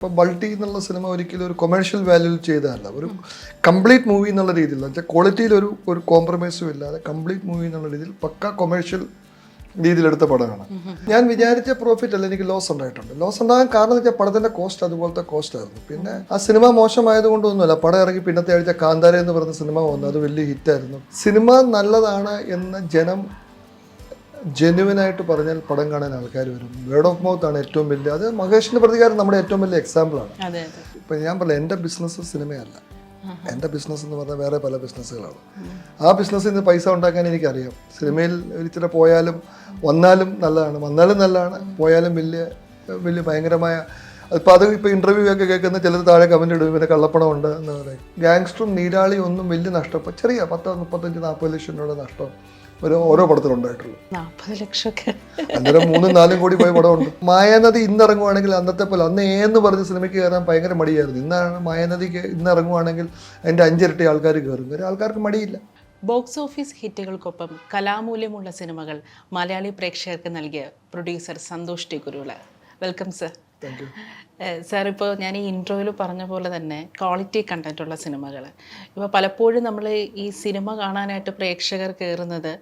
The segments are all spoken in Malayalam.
ഇപ്പോൾ ബൾട്ടി എന്നുള്ള സിനിമ ഒരിക്കലും ഒരു കൊമേഴ്ഷ്യൽ വാല്യൂവിൽ ചെയ്തതല്ല, ഒരു കംപ്ലീറ്റ് മൂവി എന്നുള്ള രീതിയിൽ വെച്ചാൽ ക്വാളിറ്റിയിൽ ഒരു കോംപ്രമൈസും ഇല്ലാതെ കംപ്ലീറ്റ് മൂവി എന്നുള്ള രീതിയിൽ പക്ക കൊമേഴ്ഷ്യൽ രീതിയിലെടുത്ത പടമാണ്. ഞാൻ വിചാരിച്ച പ്രോഫിറ്റ് അല്ല, എനിക്ക് ലോസ് ഉണ്ടായിട്ടുണ്ട്. ലോസ് ഉണ്ടാകാൻ കാരണം എന്ന് വെച്ചാൽ പടത്തിന്റെ കോസ്റ്റ് അതുപോലത്തെ കോസ്റ്റ് ആയിരുന്നു. പിന്നെ ആ സിനിമ മോശമായതുകൊണ്ടൊന്നുമല്ല, പടം ഇറങ്ങി പിന്നത്തെ ആഴ്ച കാന്താര എന്ന് പറഞ്ഞ സിനിമ വന്നു, അത് വലിയ ഹിറ്റായിരുന്നു. സിനിമ നല്ലതാണ് എന്ന് ജനം ജെന്യുവനായിട്ട് പറഞ്ഞാൽ പടം കാണാൻ ആൾക്കാർ വരും. വേർഡ് ഓഫ് മൗത്ത് ആണ് ഏറ്റവും വലിയ. അത് മഹേഷിന്റെ പ്രതികാരം നമ്മുടെ ഏറ്റവും വലിയ എക്സാമ്പിളാണ്. ഇപ്പം ഞാൻ പറഞ്ഞ എൻ്റെ ബിസിനസ് സിനിമയല്ല, എൻ്റെ ബിസിനസ് എന്ന് പറഞ്ഞാൽ വേറെ പല ബിസിനസ്സുകളാണ്. ആ ബിസിനസ്സിൽ നിന്ന് പൈസ ഉണ്ടാക്കാൻ എനിക്കറിയാം. സിനിമയിൽ ഇച്ചിരി പോയാലും വന്നാലും നല്ലതാണ്, പോയാലും വലിയ ഭയങ്കരമായ ഇപ്പോൾ ഇപ്പോൾ ഇൻ്റർവ്യൂ ഒക്കെ കേൾക്കുന്ന ചിലർ താഴെ കമൻറ്റ് ഇടും, പിന്നെ കള്ളപ്പണം ഉണ്ട് എന്ന് പറയും. ഗാങ്സ്റ്ററും നീരാളിയും ഒന്നും വലിയ നഷ്ടം, ചെറിയ 10, 35, 40 ലക്ഷം രൂപയുടെ നഷ്ടം ഓരോ പടത്തിലുണ്ടായിട്ടുള്ളൂ. 40 ലക്ഷമൊക്കെ അന്നേരം 3-4 കോടി പോയ പടമുണ്ട്. മായാനദി ഇന്നിറങ്ങുവാണെങ്കിൽ അന്നത്തെ പോലെ, അന്ന് എന്ന് പറഞ്ഞ സിനിമയ്ക്ക് കയറാൻ ഭയങ്കര മടിയായിരുന്നു. ഇന്നാണ് മായാനദിക്ക് ഇന്നിറങ്ങുവാണെങ്കിൽ അതിൻ്റെ 5 ഇരട്ടി ആൾക്കാർ കയറും. വേറെ ആൾക്കാർക്ക് മടിയില്ല. ബോക്സ് ഓഫീസ് ഹിറ്റുകൾക്കൊപ്പം കലാമൂല്യമുള്ള സിനിമകൾ മലയാളി പ്രേക്ഷകർക്ക് നൽകിയ producer Santhosh T Kuruvila. Welcome sir. Sir, ഇപ്പോൾ ഞാൻ ഈ ഇൻട്രോയിൽ പറഞ്ഞ പോലെ തന്നെ ക്വാളിറ്റി കണ്ടൻറ്റുള്ള സിനിമകൾ ഇപ്പോൾ പലപ്പോഴും നമ്മൾ ഈ സിനിമ കാണാനായിട്ട് പ്രേക്ഷകർ കയറുന്നത്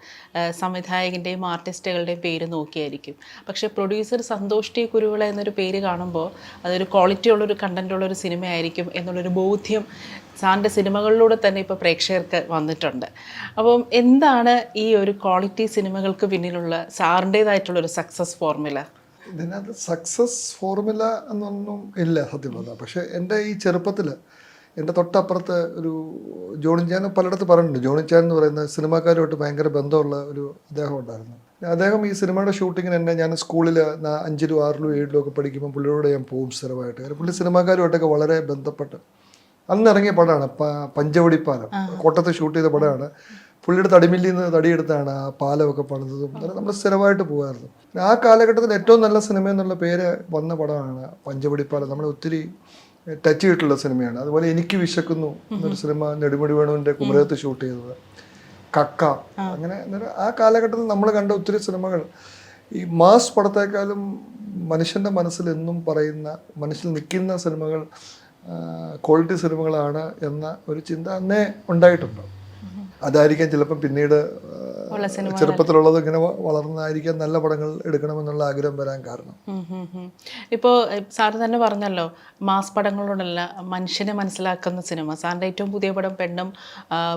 സംവിധായകൻ്റെയും ആർട്ടിസ്റ്റുകളുടെയും പേര് നോക്കിയായിരിക്കും. പക്ഷേ പ്രൊഡ്യൂസർ സന്തോഷ് ടി കുരുവിള എന്നൊരു പേര് കാണുമ്പോൾ അതൊരു ക്വാളിറ്റി ഉള്ളൊരു കണ്ടൻറ്റുള്ളൊരു സിനിമയായിരിക്കും എന്നുള്ളൊരു ബോധ്യം സാറിൻ്റെ സിനിമകളിലൂടെ തന്നെ ഇപ്പോൾ പ്രേക്ഷകർക്ക് വന്നിട്ടുണ്ട്. അപ്പം എന്താണ് ഈ ഒരു ക്വാളിറ്റി സിനിമകൾക്ക് പിന്നിലുള്ള സാറിൻ്റേതായിട്ടുള്ളൊരു സക്സസ് ഫോർമുല? ഇതിനകത്ത് സക്സസ് ഫോർമുല എന്നൊന്നും ഇല്ല സത്യം പറഞ്ഞാൽ. പക്ഷേ എൻ്റെ ഈ ചെറുപ്പത്തിൽ എൻ്റെ തൊട്ടപ്പുറത്ത് ഒരു ജോണിച്ചാൻ പലയിടത്ത് പറഞ്ഞിട്ടുണ്ട്. ജോണിച്ചാൻ എന്ന് പറയുന്ന സിനിമാക്കാരുമായിട്ട് ഭയങ്കര ബന്ധമുള്ള ഒരു അദ്ദേഹം ഉണ്ടായിരുന്നു. അദ്ദേഹം ഈ സിനിമയുടെ ഷൂട്ടിങ്ങിന് എന്നെ, ഞാൻ സ്കൂളിൽ 5, 6, 7 ഒക്കെ പഠിക്കുമ്പോൾ പുള്ളിയോട് ഞാൻ പോകും സ്ഥിരമായിട്ട്. കാരണം പുള്ളി സിനിമാക്കാരുമായിട്ടൊക്കെ വളരെ ബന്ധപ്പെട്ട് അന്ന് ഇറങ്ങിയ പടമാണ് പഞ്ചവടിപ്പാലം, കോട്ടയത്ത് ഷൂട്ട് ചെയ്ത പടമാണ്. പുള്ളിയുടെ തടിമില്ലിൽ നിന്ന് തടിയെടുത്താണ് ആ പാലമൊക്കെ പണിതതും. നമ്മൾ സ്ഥിരമായിട്ട് പോകുമായിരുന്നു. ആ കാലഘട്ടത്തിൽ ഏറ്റവും നല്ല സിനിമ എന്നുള്ള പേര് വന്ന പടമാണ് പഞ്ചവടിപ്പാലം. നമ്മൾ ഒത്തിരി ടച്ച് ചെയ്തിട്ടുള്ള സിനിമയാണ്. അതുപോലെ എനിക്ക് വിശക്കുന്നു എന്നൊരു സിനിമ നെടുമുടി വേണുവിൻ്റെ കുമരകത്ത് ഷൂട്ട് ചെയ്തത്, കക്ക. അങ്ങനെ ആ കാലഘട്ടത്തിൽ നമ്മൾ കണ്ട ഒത്തിരി സിനിമകൾ ഈ മാസ് പടത്തേക്കാളും മനുഷ്യൻ്റെ മനസ്സിൽ എന്നും പറയുന്ന, മനസ്സിൽ നിൽക്കുന്ന സിനിമകൾ ക്വാളിറ്റി സിനിമകളാണ് എന്ന ഒരു ചിന്ത അന്നേ ഉണ്ടായിട്ടുണ്ട്. അതായിരിക്കാം ചിലപ്പോൾ പിന്നീട് ചെറുപ്പത്തിലുള്ളത് ഇങ്ങനെ വളർന്നതായിരിക്കാം നല്ല പടങ്ങൾ എടുക്കണമെന്നുള്ള ആഗ്രഹം വരാൻ കാരണം. ഇപ്പോൾ സാറ് തന്നെ പറഞ്ഞല്ലോ, മാസ് പടങ്ങളോടല്ല മനുഷ്യനെ മനസ്സിലാക്കുന്ന സിനിമ. സാറിൻ്റെ ഏറ്റവും പുതിയ പടം പെണ്ണും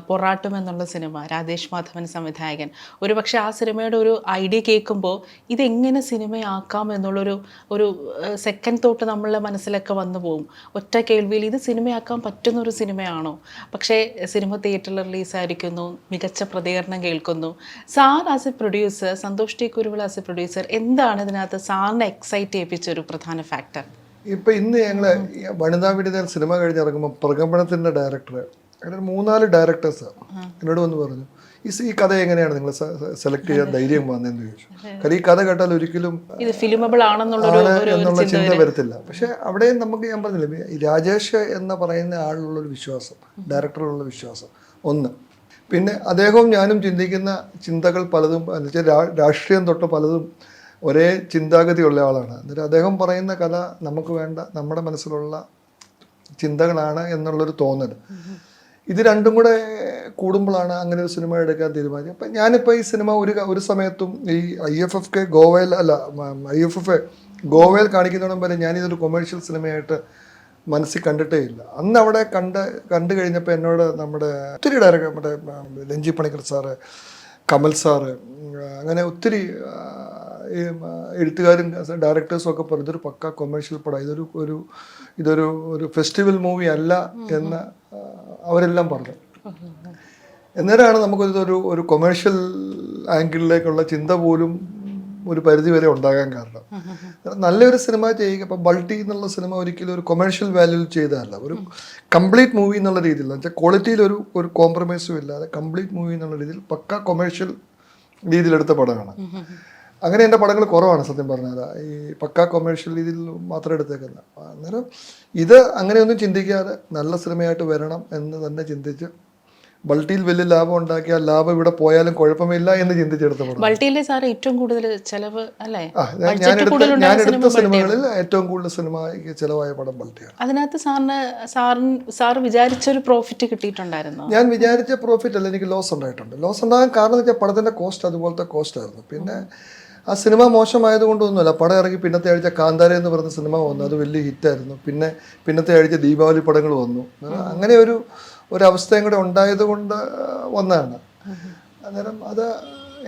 പൊറാട്ടും എന്നുള്ള സിനിമ, രാജേഷ് മാധവൻ സംവിധായകൻ. ഒരു പക്ഷേ ആ സിനിമയുടെ ഒരു ഐഡിയ കേൾക്കുമ്പോൾ ഇതെങ്ങനെ സിനിമയാക്കാം എന്നുള്ളൊരു സെക്കൻഡ് തോട്ട് നമ്മളുടെ മനസ്സിലൊക്കെ വന്നു പോകും. ഒറ്റ കേൾവിയിൽ ഇത് സിനിമയാക്കാൻ പറ്റുന്നൊരു സിനിമയാണോ? പക്ഷേ സിനിമ തിയേറ്ററിൽ റിലീസായിരിക്കുന്നു, മികച്ച പ്രതികരണം കേൾക്കുന്നു. Sir as a producer, Santhosh T Kuruvila as a producer, എന്താണ് ഇതിനകത്ത് സാറിനെ എക്സൈറ്റ് ചെയ്യിപ്പിച്ച ഒരു പ്രധാന ഫാക്ടർ? ഇപ്പം ഇന്ന് ഞങ്ങൾ വനിതാ വിടുതൽ സിനിമ കഴിഞ്ഞിറങ്ങുമ്പോൾ പ്രകമ്പനത്തിൻ്റെ ഡയറക്ടർ, അങ്ങനെ 3-4 ഡയറക്ടേഴ്സ് എന്നോട് വന്ന് പറഞ്ഞു, ഈ കഥ എങ്ങനെയാണ് നിങ്ങൾ സെലക്ട് ചെയ്യാൻ ധൈര്യം വന്നതെന്ന് ചോദിച്ചു. കാരണം ഈ കഥ കേട്ടാൽ ഒരിക്കലും ഇത് ഫിലിമബിൾ എന്നുള്ള ചിന്ത വരത്തില്ല. പക്ഷെ അവിടെയും നമുക്ക്, ഞാൻ പറഞ്ഞില്ലേ, ഈ രാജേഷ് എന്ന് പറയുന്ന ആളിലുള്ളൊരു വിശ്വാസം, ഡയറക്ടറിലുള്ള വിശ്വാസം ഒന്ന്. പിന്നെ അദ്ദേഹവും ഞാനും ചിന്തിക്കുന്ന ചിന്തകൾ പലതും എന്ന് വെച്ചാൽ രാഷ്ട്രീയം തൊട്ട് പലതും ഒരേ ചിന്താഗതിയുള്ള ആളാണ്. എന്നിട്ട് അദ്ദേഹം പറയുന്ന കഥ നമുക്ക് വേണ്ട, നമ്മുടെ മനസ്സിലുള്ള ചിന്തകളാണ് എന്നുള്ളൊരു തോന്നൽ. ഇത് രണ്ടും കൂടെ കൂടുമ്പോഴാണ് അങ്ങനെ ഒരു സിനിമ എടുക്കാൻ തീരുമാനിച്ചത്. അപ്പം ഞാനിപ്പോൾ ഈ സിനിമ ഒരു സമയത്തും ഈ IFFK ഗോവയിൽ കാണിക്കുന്നതിനും വരെ ഞാനിതൊരു കൊമേഴ്ഷ്യൽ സിനിമയായിട്ട് മനസ്സിൽ കണ്ടിട്ടേ ഇല്ല. അന്ന് അവിടെ കണ്ടു കഴിഞ്ഞപ്പോൾ എന്നോട് നമ്മുടെ ഒത്തിരി ഡയറക്ടർ, നമ്മുടെ രഞ്ജി പണിക്കർ സാറ്, കമൽ സാറ്, അങ്ങനെ ഒത്തിരി എഴുത്തുകാരും ഡയറക്ടേഴ്സും ഒക്കെ പറഞ്ഞു ഇതൊരു പക്ക കൊമേഴ്ഷ്യൽ പടം, ഇതൊരു ഫെസ്റ്റിവൽ മൂവി അല്ല എന്ന് അവരെല്ലാം പറഞ്ഞു. അന്നേരമാണ് നമുക്കൊരു കൊമേഴ്ഷ്യൽ ആംഗിളിലേക്കുള്ള ചിന്ത പോലും ഒരു പരിധി വരെ ഉണ്ടാകാൻ കാരണം. നല്ലൊരു സിനിമ ചെയ്യുക. ഇപ്പം ബൾട്ടി എന്നുള്ള സിനിമ ഒരിക്കലും ഒരു കൊമേഴ്ഷ്യൽ വാല്യൂവിൽ ചെയ്തതല്ല, ഒരു കംപ്ലീറ്റ് മൂവി എന്നുള്ള രീതിയിൽ വെച്ചാൽ ക്വാളിറ്റിയിൽ ഒരു കോംപ്രമൈസും ഇല്ലാതെ കംപ്ലീറ്റ് മൂവി എന്നുള്ള രീതിയിൽ പക്ക കൊമേഴ്ഷ്യൽ രീതിയിലെടുത്ത പടമാണ്. അങ്ങനെ എൻ്റെ പടങ്ങൾ കുറവാണ് സത്യം പറഞ്ഞാൽ, ഈ പക്ക കൊമേഴ്ഷ്യൽ രീതിയിൽ മാത്രം എടുത്തേക്കുന്നത്. അന്നേരം ഇത് അങ്ങനെയൊന്നും ചിന്തിക്കാതെ നല്ല സിനിമയായിട്ട് വരണം എന്ന് തന്നെ ചിന്തിച്ച് ബൾട്ടിയിൽ വലിയ ലാഭം ഉണ്ടാക്കി ആ ലാഭം ഇവിടെ പോയാലും കുഴപ്പമില്ല എന്ന് ചിന്തിച്ചെടുത്ത പടം. ബൾട്ടിയിലെ സാർ ഏറ്റവും കൂടുതൽ ചെലവ് അല്ലേ? ഞാൻ എടുത്ത സിനിമകളിൽ ഏറ്റവും കൂടുതൽ സിനിമയ്ക്ക് ചിലവായ പടം ബൾട്ടിയാണ്. അതിനകത്ത് സാർ വിചാരിച്ചൊരു പ്രോഫിറ്റ് കിട്ടിയിട്ടുണ്ടായിരുന്നോ? ഞാൻ വിചാരിച്ച പ്രോഫിറ്റ് അല്ല, എനിക്ക് ലോസ് ഉണ്ടായിട്ടുണ്ട്. ലോസ് ഉണ്ടാകാൻ കാരണം എന്ന് വെച്ചാൽ പടത്തിന്റെ കോസ്റ്റ് അതുപോലത്തെ കോസ്റ്റ് ആയിരുന്നു. പിന്നെ ആ സിനിമ മോശമായതുകൊണ്ടൊന്നുമല്ല. പടം ഇറങ്ങി പിന്നത്തെ ആഴ്ച കാന്താര എന്ന് പറയുന്ന സിനിമ വന്നു, അത് വലിയ ഹിറ്റായിരുന്നു. പിന്നത്തെ ആഴ്ച ദീപാവലി പടങ്ങൾ വന്നു. അങ്ങനെ ഒരു അവസ്ഥയും കൂടെ ഉണ്ടായത് കൊണ്ട് വന്നതാണ്. അന്നേരം അത്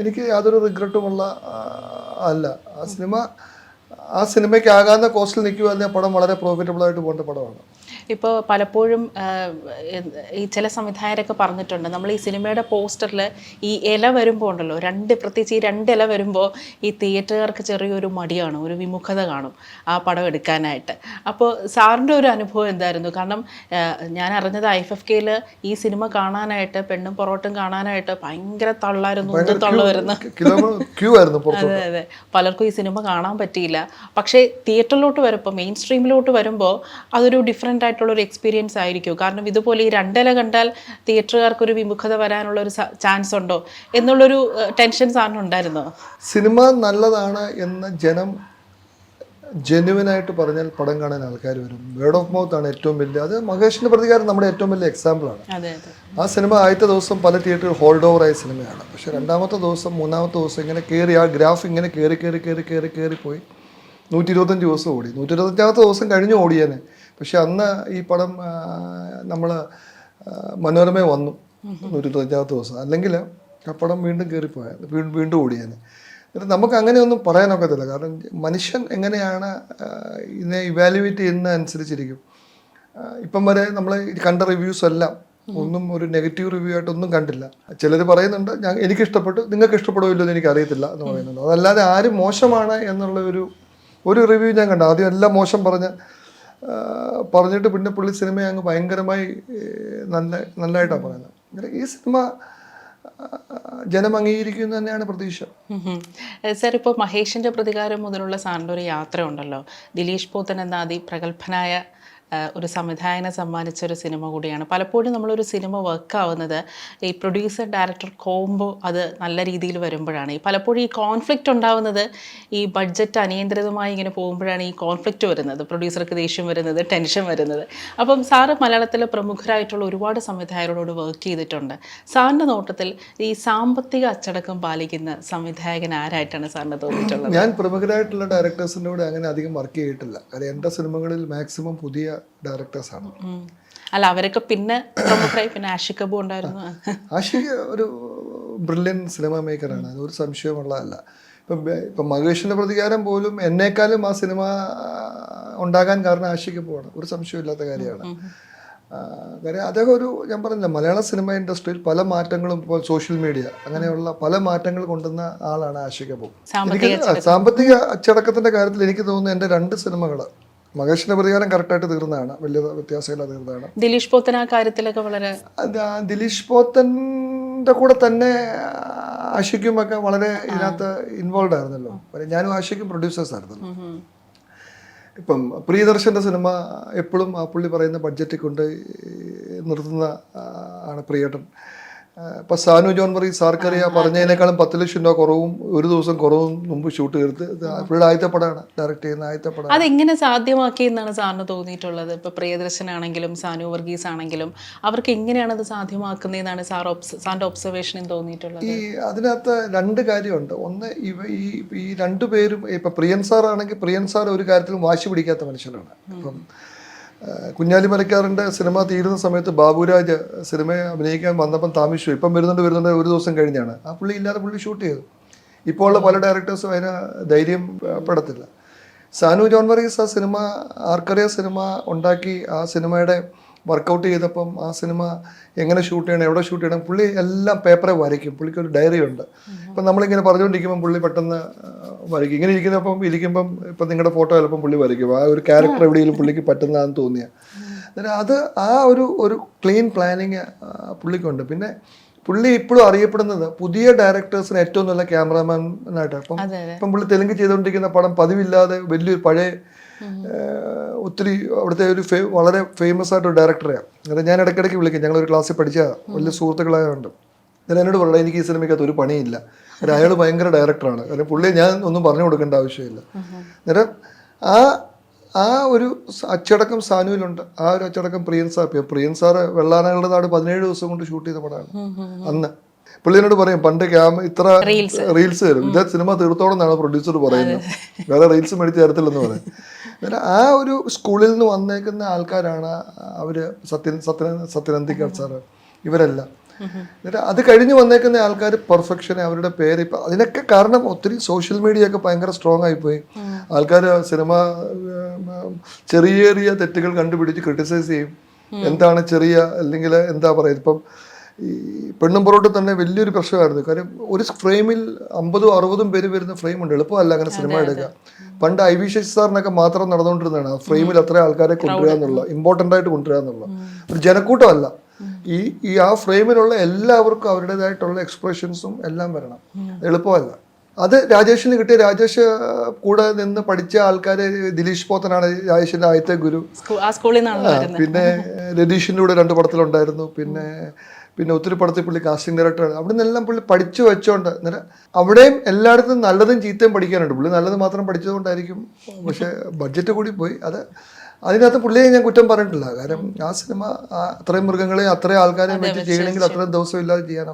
എനിക്ക് യാതൊരു റിഗ്രറ്റുമുള്ള അല്ല. ആ സിനിമയ്ക്ക് ആകാവുന്ന കോസ്റ്റിൽ നിൽക്കുക പടം വളരെ പ്രോഫിറ്റബിൾ ആയിട്ട് പോകേണ്ട പടമാണ്. ഇപ്പോൾ പലപ്പോഴും ഈ ചില സംവിധായകരൊക്കെ പറഞ്ഞിട്ടുണ്ട്, നമ്മൾ ഈ സിനിമയുടെ പോസ്റ്ററിൽ ഈ ഇല വരുമ്പോൾ ഉണ്ടല്ലോ, പ്രത്യേകിച്ച് ഈ 2 ഇല വരുമ്പോൾ ഈ തിയേറ്ററുകാർക്ക് ചെറിയൊരു മടിയാണ്, ഒരു വിമുഖത കാണും ആ പടം എടുക്കാനായിട്ട്. അപ്പോൾ സാറിൻ്റെ ഒരു അനുഭവം എന്തായിരുന്നു? കാരണം ഞാൻ അറിഞ്ഞത് IFFKയിൽ ഈ സിനിമ കാണാനായിട്ട് പെണ്ണും പൊറോട്ടും കാണാനായിട്ട് ഭയങ്കര തള്ളായിരുന്നു, തള്ളുമായിരുന്നു. അതെ അതെ, പലർക്കും ഈ സിനിമ കാണാൻ പറ്റിയില്ല. പക്ഷേ തിയേറ്ററിലോട്ട് വരുമ്പോൾ, മെയിൻ സ്ട്രീമിലോട്ട് വരുമ്പോൾ അതൊരു ഡിഫറെൻ്റ് ആയിട്ടുള്ളൊരു എക്സ്പീരിയൻസ് ആയിരിക്കും. കാരണം ഇതുപോലെ ഈ 2 ഇല കണ്ടാൽ തിയേറ്ററുകാർക്കൊരു വിമുഖത വരാനുള്ളൊരു ചാൻസ് ഉണ്ടോ എന്നുള്ളൊരു ടെൻഷൻ സാറിനുണ്ടായിരുന്നോ? സിനിമ നല്ലതാണ് എന്ന് ജനം ജെന്യുവനായിട്ട് പറഞ്ഞാൽ പടം കാണാൻ ആൾക്കാർ വരും. വേർഡ് ഓഫ് മൗത്ത് ആണ് ഏറ്റവും വലിയ. അത് മഹേഷിൻ്റെ പ്രതികാരം നമ്മുടെ ഏറ്റവും വലിയ എക്സാമ്പിളാണ്. ആ സിനിമ ആദ്യത്തെ ദിവസം പല തിയേറ്ററിൽ ഹോൾഡ് ഓവർ ആയ സിനിമയാണ്. പക്ഷേ 2ാമത്തെ ദിവസം 3ാമത്തെ ദിവസം ഇങ്ങനെ കയറി ആ ഗ്രാഫ് ഇങ്ങനെ കയറി പോയി 125 ദിവസം ഓടി. 125ാമത്തെ ദിവസം കഴിഞ്ഞ് ഓടിയേനെ. പക്ഷെ അന്ന് ഈ പടം നമ്മൾ മനോരമ വന്നു 125ാമത്തെ ദിവസം. അല്ലെങ്കിൽ ആ പടം വീണ്ടും കയറിപ്പോയാൽ വീണ്ടും ഓടിയേനെ. എന്നിട്ട് നമുക്ക് അങ്ങനെയൊന്നും പറയാനൊക്കത്തില്ല. കാരണം മനുഷ്യൻ എങ്ങനെയാണ് ഇതിനെ ഇവാലുവേറ്റ് ചെയ്യുന്ന അനുസരിച്ചിരിക്കും. ഇപ്പം വരെ നമ്മൾ കണ്ട റിവ്യൂസ് എല്ലാം ഒന്നും ഒരു നെഗറ്റീവ് റിവ്യൂ ആയിട്ടൊന്നും കണ്ടില്ല. ചിലർ പറയുന്നുണ്ട് എനിക്കിഷ്ടപ്പെട്ടു, നിങ്ങൾക്ക് ഇഷ്ടപ്പെടുമല്ലോ എന്ന് എനിക്കറിയത്തില്ല എന്ന് പറയുന്നുണ്ട്. അതല്ലാതെ ആരും മോശമാണ് എന്നുള്ള ഒരു റിവ്യൂ ഞാൻ കണ്ടു. ആദ്യം എല്ലാം മോശം പറഞ്ഞിട്ട് പിന്നെ പുള്ളി സിനിമയെ അങ്ങ് ഭയങ്കരമായി നല്ലതായിട്ടാണ് പറയുന്നത്. ഈ സിനിമ ജനം അംഗീകരിക്കുന്നു തന്നെയാണ് പ്രതീക്ഷ. സാർ, ഇപ്പോൾ മഹേഷിൻ്റെ പ്രതികാരം മുതലുള്ള സാറിൻ്റെ ഒരു യാത്ര ഉണ്ടല്ലോ, ദിലീഷ് പോത്തൻ എന്ന അതിപ്രഗത്ഭനായ ഒരു സംവിധായകനെ സമ്മാനിച്ച ഒരു സിനിമ കൂടിയാണ്. പലപ്പോഴും നമ്മളൊരു സിനിമ വർക്കാവുന്നത് ഈ പ്രൊഡ്യൂസർ ഡയറക്ടർ കോംബോ അത് നല്ല രീതിയിൽ വരുമ്പോഴാണ്. ഈ പലപ്പോഴും ഈ കോൺഫ്ലിക്റ്റ് ഉണ്ടാവുന്നത് ഈ ബഡ്ജറ്റ് അനിയന്ത്രിതമായി ഇങ്ങനെ പോകുമ്പോഴാണ് ഈ കോൺഫ്ലിക്റ്റ് വരുന്നത്, പ്രൊഡ്യൂസർക്ക് ദേഷ്യം വരുന്നത്, ടെൻഷൻ വരുന്നത്. അപ്പം സാറ് മലയാളത്തിലെ പ്രമുഖരായിട്ടുള്ള ഒരുപാട് സംവിധായകരോട് വർക്ക് ചെയ്തിട്ടുണ്ട്. സാറിൻ്റെ നോട്ടത്തിൽ ഈ സാമ്പത്തിക അച്ചടക്കം പാലിക്കുന്ന സംവിധായകൻ ആരായിട്ടാണ് സാറിന് തോന്നിയിട്ടുള്ളത്? ഞാൻ പ്രമുഖരായിട്ടുള്ള ഡയറക്ടേഴ്സിൻ്റെ കൂടെ അങ്ങനെ അധികം വർക്ക് ചെയ്തിട്ടില്ല. കാരണം എൻ്റെ സിനിമകളിൽ മാക്സിമം പുതിയ ഡയറക്ടേഴ്സാണ്. അല്ല, അവരൊക്കെ പിന്നെ പ്രമുഖരായി. പിന്നെ ആഷിഖ് കപൂർ ഉണ്ടായിരുന്നു. ആഷിഖ് ഒരു ബ്രില്യൻ സിനിമ മേക്കറാണ്, അതൊരു സംശയമുള്ളതല്ല. ഇപ്പം മഹേഷിൻ്റെ പ്രതികാരം പോലും എന്നേക്കാളും ആ സിനിമ ഉണ്ടാകാൻ കാരണം ആഷിഖ് കപൂറാണ്, ഒരു സംശയമില്ലാത്ത കാര്യമാണ്. കാര്യം അദ്ദേഹം ഞാൻ പറഞ്ഞില്ല, മലയാള സിനിമ ഇൻഡസ്ട്രിയിൽ പല മാറ്റങ്ങളും, ഇപ്പോൾ സോഷ്യൽ മീഡിയ അങ്ങനെയുള്ള പല മാറ്റങ്ങൾ കൊണ്ടുവന്ന ആളാണ് ആഷിഖ് കപൂർ. സാമ്പത്തിക അച്ചടക്കത്തിൻ്റെ കാര്യത്തിൽ എനിക്ക് തോന്നുന്നു എൻ്റെ 2 സിനിമകൾ മഹേഷിന്റെ പ്രതികാരം കറക്റ്റായിട്ട് തീർന്നതാണ്, വലിയ വ്യത്യാസമില്ല തീർന്നതാണ്. ദിലീഷ് പോത്തൻ ആ കാര്യത്തിലൊക്കെ വളരെ ദിലീഷ് പോത്തൻ്റെ കൂടെ തന്നെ ആഷിഖും ഒക്കെ വളരെ ഇതിനകത്ത് ഇൻവോൾവ് ആയിരുന്നല്ലോ. ഞാനും ആഷിഖും പ്രൊഡ്യൂസേഴ്സ് ആയിരുന്നല്ലോ. ഇപ്പം പ്രിയദർശൻ്റെ സിനിമ എപ്പോഴും ആ പുള്ളി പറയുന്ന ബഡ്ജറ്റിൽ കൊണ്ട് നിർത്തുന്ന ആണ് പ്രിയേട്ടൻ. ഇപ്പം സാനു ജോൺ പറയും സാർക്കറിയ പറഞ്ഞതിനേക്കാളും 10 ലക്ഷം രൂപ കുറവും ഒരു ദിവസം കുറവും മുമ്പ് ഷൂട്ട് തീർത്ത് പുള്ളിയുടെ ആദ്യത്തെ പടമാണ്, ഡയറക്റ്റ് ചെയ്യുന്ന ആദ്യത്തെ പടം. അതെങ്ങനെ സാധ്യമാക്കി എന്നാണ് സാറിന് തോന്നിയിട്ടുള്ളത്? ഇപ്പോൾ പ്രിയദർശനാണെങ്കിലും സാനു വർഗീസ് ആണെങ്കിലും അവർക്ക് എങ്ങനെയാണ് അത് സാധ്യമാക്കുന്നതെന്നാണ് സാറിൻ്റെ ഒബ്സർവേഷനിൽ തോന്നിയിട്ടുള്ളത്? അതിനകത്ത് 2 കാര്യമുണ്ട്. ഒന്ന്, ഈ 2 പേരും ഇപ്പം പ്രിയൻ സാർ ആണെങ്കിൽ പ്രിയൻ സാർ ഒരു കാര്യത്തിലും വാശി പിടിക്കാത്ത മനുഷ്യനാണ്. ഇപ്പം കുഞ്ഞാലി മരക്കാറിൻ്റെ സിനിമ തീരുന്ന സമയത്ത് ബാബുരാജ് സിനിമ അഭിനയിക്കാൻ വന്നപ്പം താമസിച്ചു. ഇപ്പം വരുന്നുണ്ട് ഒരു ദിവസം കഴിഞ്ഞാണ്. ആ പുള്ളി ഇല്ലാതെ പുള്ളി ഷൂട്ട് ചെയ്തു. ഇപ്പോൾ ഉള്ള പല ഡയറക്ടേഴ്സും അതിന് ധൈര്യം പെടത്തില്ല. സാനു ജോൺ വർഗീസ് ആ സിനിമ ആർക്കറിയ സിനിമ ഉണ്ടാക്കി ആ സിനിമയുടെ വർക്കൗട്ട് ചെയ്തപ്പം ആ സിനിമ എങ്ങനെ ഷൂട്ട് ചെയ്യണം, എവിടെ ഷൂട്ട് ചെയ്യണം, പുള്ളി എല്ലാം പേപ്പറെ വരയ്ക്കും. പുള്ളിക്കൊരു ഡയറി ഉണ്ട്. ഇപ്പം നമ്മളിങ്ങനെ പറഞ്ഞുകൊണ്ടിരിക്കുമ്പം പുള്ളി പെട്ടെന്ന് വരയ്ക്കും. ഇങ്ങനെ ഇരിക്കുമ്പം ഇപ്പം നിങ്ങളുടെ ഫോട്ടോ ചിലപ്പം പുള്ളി വരയ്ക്കും. ആ ഒരു ക്യാരക്ടർ എവിടെയെങ്കിലും പുള്ളിക്ക് പറ്റുന്നതാണെന്ന് തോന്നിയ അത് ആ ഒരു ക്ലീൻ പ്ലാനിങ് പുള്ളിക്കുണ്ട്. പിന്നെ പുള്ളി ഇപ്പോഴും അറിയപ്പെടുന്നത് പുതിയ ഡയറക്ടേഴ്സിന് ഏറ്റവും നല്ല ക്യാമറാമാനായിട്ടാണ്. ഇപ്പം പുള്ളി തെലുങ്ക് ചെയ്തുകൊണ്ടിരിക്കുന്ന പടം പതിവില്ലാതെ വലിയൊരു പഴയ ഒത്തിരി അവിടുത്തെ ഒരു വളരെ ഫേമസ് ആയിട്ടൊരു ഡയറക്ടറെയാണ്. അതായത് ഞാൻ ഇടയ്ക്കിടയ്ക്ക് വിളിക്കും, ഞങ്ങളൊരു ക്ലാസ്സിൽ പഠിച്ച വലിയ സുഹൃത്തുക്കളായതുകൊണ്ട്. ഞാൻ എന്നോട് പറഞ്ഞു എനിക്ക് ഈ സിനിമയ്ക്കകത്ത് ഒരു പണിയില്ല. കാരണം അയാൾ ഭയങ്കര ഡയറക്ടറാണ്. കാരണം പുള്ളിയെ ഞാൻ ഒന്നും പറഞ്ഞു കൊടുക്കേണ്ട ആവശ്യമില്ല. അന്നേരം ആ ഒരു അച്ചടക്കം സാനുവിലുണ്ട്. ആ ഒരു അച്ചടക്കം പ്രിയൻ സാറ് വെള്ളാനകളുടെ നാട് 17 ദിവസം കൊണ്ട് ഷൂട്ട് ചെയ്ത പടമാണ് അന്ന്. പുള്ളി എന്നോട് പറയും പണ്ട് ഇത്ര റീൽസ് വരും, ഇതേ സിനിമ തീർത്തോളം എന്നാണ് പ്രൊഡ്യൂസർ പറയുന്നത്, വേറെ റീൽസ് മേടിച്ച് തരത്തില്ലെന്ന് പറയും. അന്നേരം ആ ഒരു സ്കൂളിൽ നിന്ന് വന്നേക്കുന്ന ആൾക്കാരാണ് അവര്. സത്യനന്ദിക്കർ സാറ്, ഇവരെല്ലാം. എന്നിട്ട് അത് കഴിഞ്ഞ് വന്നേക്കുന്ന ആൾക്കാർ പെർഫെക്ഷൻ, അവരുടെ പേര് ഇപ്പം അതിനൊക്കെ കാരണം ഒത്തിരി സോഷ്യൽ മീഡിയ ഒക്കെ ഭയങ്കര സ്ട്രോങ് ആയിപ്പോയി. ആൾക്കാർ സിനിമ ചെറിയ ചെറിയ തെറ്റുകൾ കണ്ടുപിടിച്ച് ക്രിട്ടിസൈസ് ചെയ്യും. എന്താണ് ചെറിയ, അല്ലെങ്കിൽ എന്താ പറയുക, ഇപ്പം ഈ പെണ്ണും പൊറോട്ട് തന്നെ വലിയൊരു പ്രശ്നമായിരുന്നു. കാര്യം ഒരു ഫ്രെയിമിൽ 50-60 പേര് വരുന്ന ഫ്രെയിമുണ്ട്. എളുപ്പമല്ല അങ്ങനെ സിനിമ എടുക്കുക. പണ്ട് IV ശശി സാറിനൊക്കെ മാത്രം നടന്നുകൊണ്ടിരുന്നതാണ് ആ ഫ്രെയിമിൽ അത്ര ആൾക്കാരെ കൊണ്ടുവരിക എന്നുള്ള, ഇമ്പോർട്ടൻ്റ് ആയിട്ട് കൊണ്ടുവരിക എന്നുള്ള ഒരു ജനക്കൂട്ടമല്ല. ഈ ആ ഫ്രെയിമിലുള്ള എല്ലാവർക്കും അവരുടേതായിട്ടുള്ള എക്സ്പ്രഷൻസും എല്ലാം വരണം. എളുപ്പമല്ല. അത് രാജേഷിന് കിട്ടിയ, രാജേഷ് കൂടെ നിന്ന് പഠിച്ച ആൾക്കാര്, ദിലീഷ് പോത്തനാണ് രാജേഷിന്റെ ആദ്യത്തെ ഗുരു. പിന്നെ രതീഷിന്റെ കൂടെ 2 പടത്തിലുണ്ടായിരുന്നു. പിന്നെ ഒത്തിരി പടത്തിൽ പുള്ളി കാസ്റ്റിംഗ് ഡയറക്ടറാണ്. അവിടെ നിന്നെല്ലാം പുള്ളി പഠിച്ചു വെച്ചോണ്ട്. അന്നേരം അവിടെയും എല്ലായിടത്തും നല്ലതും ചീത്തയും പഠിക്കാനുണ്ട്. പുള്ളി നല്ലത് മാത്രം പഠിച്ചതുകൊണ്ടായിരിക്കും, പക്ഷെ ബഡ്ജറ്റ് കൂടി പോയി. അതിനകത്ത് പുള്ളിയെ ഞാൻ കുറ്റം പറഞ്ഞിട്ടില്ല. കാരണം ആ സിനിമ അത്രയും മൃഗങ്ങളെയും അത്രയും ആൾക്കാരെയും വെച്ച് ചെയ്യണമെങ്കിൽ അത്രയും ദിവസം ഇല്ലാതെ ചെയ്യാൻ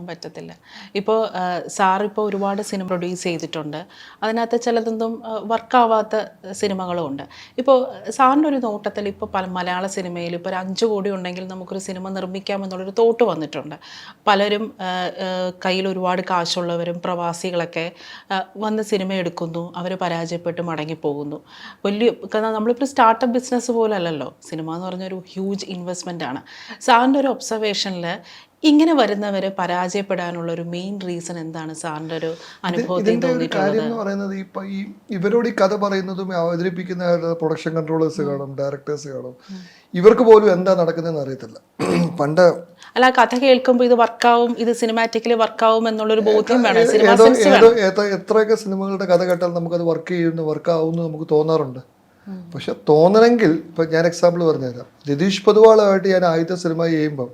പറ്റത്തില്ല. ഇപ്പോൾ സാർ ഇപ്പോൾ ഒരുപാട് സിനിമ പ്രൊഡ്യൂസ് ചെയ്തിട്ടുണ്ട്. അതിനകത്ത് ചിലതൊന്നും വർക്കാവാത്ത സിനിമകളും ഉണ്ട്. ഇപ്പോൾ സാറിൻ്റെ ഒരു നോട്ടത്തിൽ ഇപ്പോൾ മലയാള സിനിമയിൽ ഇപ്പോൾ ഒരു 5 കോടി ഉണ്ടെങ്കിൽ നമുക്കൊരു സിനിമ നിർമ്മിക്കാമെന്നുള്ളൊരു തോട്ട് വന്നിട്ടുണ്ട്. പലരും കയ്യിൽ ഒരുപാട് കാശുള്ളവരും പ്രവാസികളൊക്കെ വന്ന് സിനിമ എടുക്കുന്നു, അവർ പരാജയപ്പെട്ട് മടങ്ങിപ്പോകുന്നു. കാരണം നമ്മളിപ്പോൾ സ്റ്റാർട്ടപ്പ് ബിസിനസ് പോലെ അല്ലല്ലോ സിനിമ എന്ന് പറഞ്ഞൊരു ഹ്യൂജ് ഇൻവെസ്റ്റ്മെൻ്റ് ആണ്. സാറിൻ്റെ ഒരു ഒബ്സർവേഷനിൽ ഇങ്ങനെ വരുന്നവർ പരാജയപ്പെടാനുള്ള ഒരു മെയിൻ റീസൺ എന്താണ് സാറിൻ്റെ ഒരു അനുഭവത്തിൽ തോന്നിയിട്ടുള്ളത്? ഇപ്പൊ ഇവരോട് ഈ കഥ പറയുന്നതും അവതരിപ്പിക്കുന്ന പ്രൊഡക്ഷൻ കൺട്രോളേഴ്സ് കാണും, ഡയറക്ടേഴ്സ് കാണും, ഇവർക്ക് പോലും എന്താ നടക്കുന്നതെന്ന് അറിയത്തില്ല. പണ്ട് അല്ല, കഥ കേൾക്കുമ്പോൾ ഇത് വർക്കാവും, ഇത് സിനിമാറ്റിക്കലി വർക്കാവും എന്നുള്ളൊരു ബോധ്യം വേണം. എത്രയൊക്കെ സിനിമകളുടെ കഥ കേട്ടാൽ നമുക്കത് വർക്കാവുന്നു നമുക്ക് തോന്നാറുണ്ട്. പക്ഷെ തോന്നണമെങ്കിൽ ഇപ്പൊ ഞാൻ എക്സാമ്പിൾ പറഞ്ഞുതരാം. രതീഷ് പൊതുവാളുമായിട്ട് ഞാൻ ആദ്യത്തെ സിനിമ ചെയ്യുമ്പം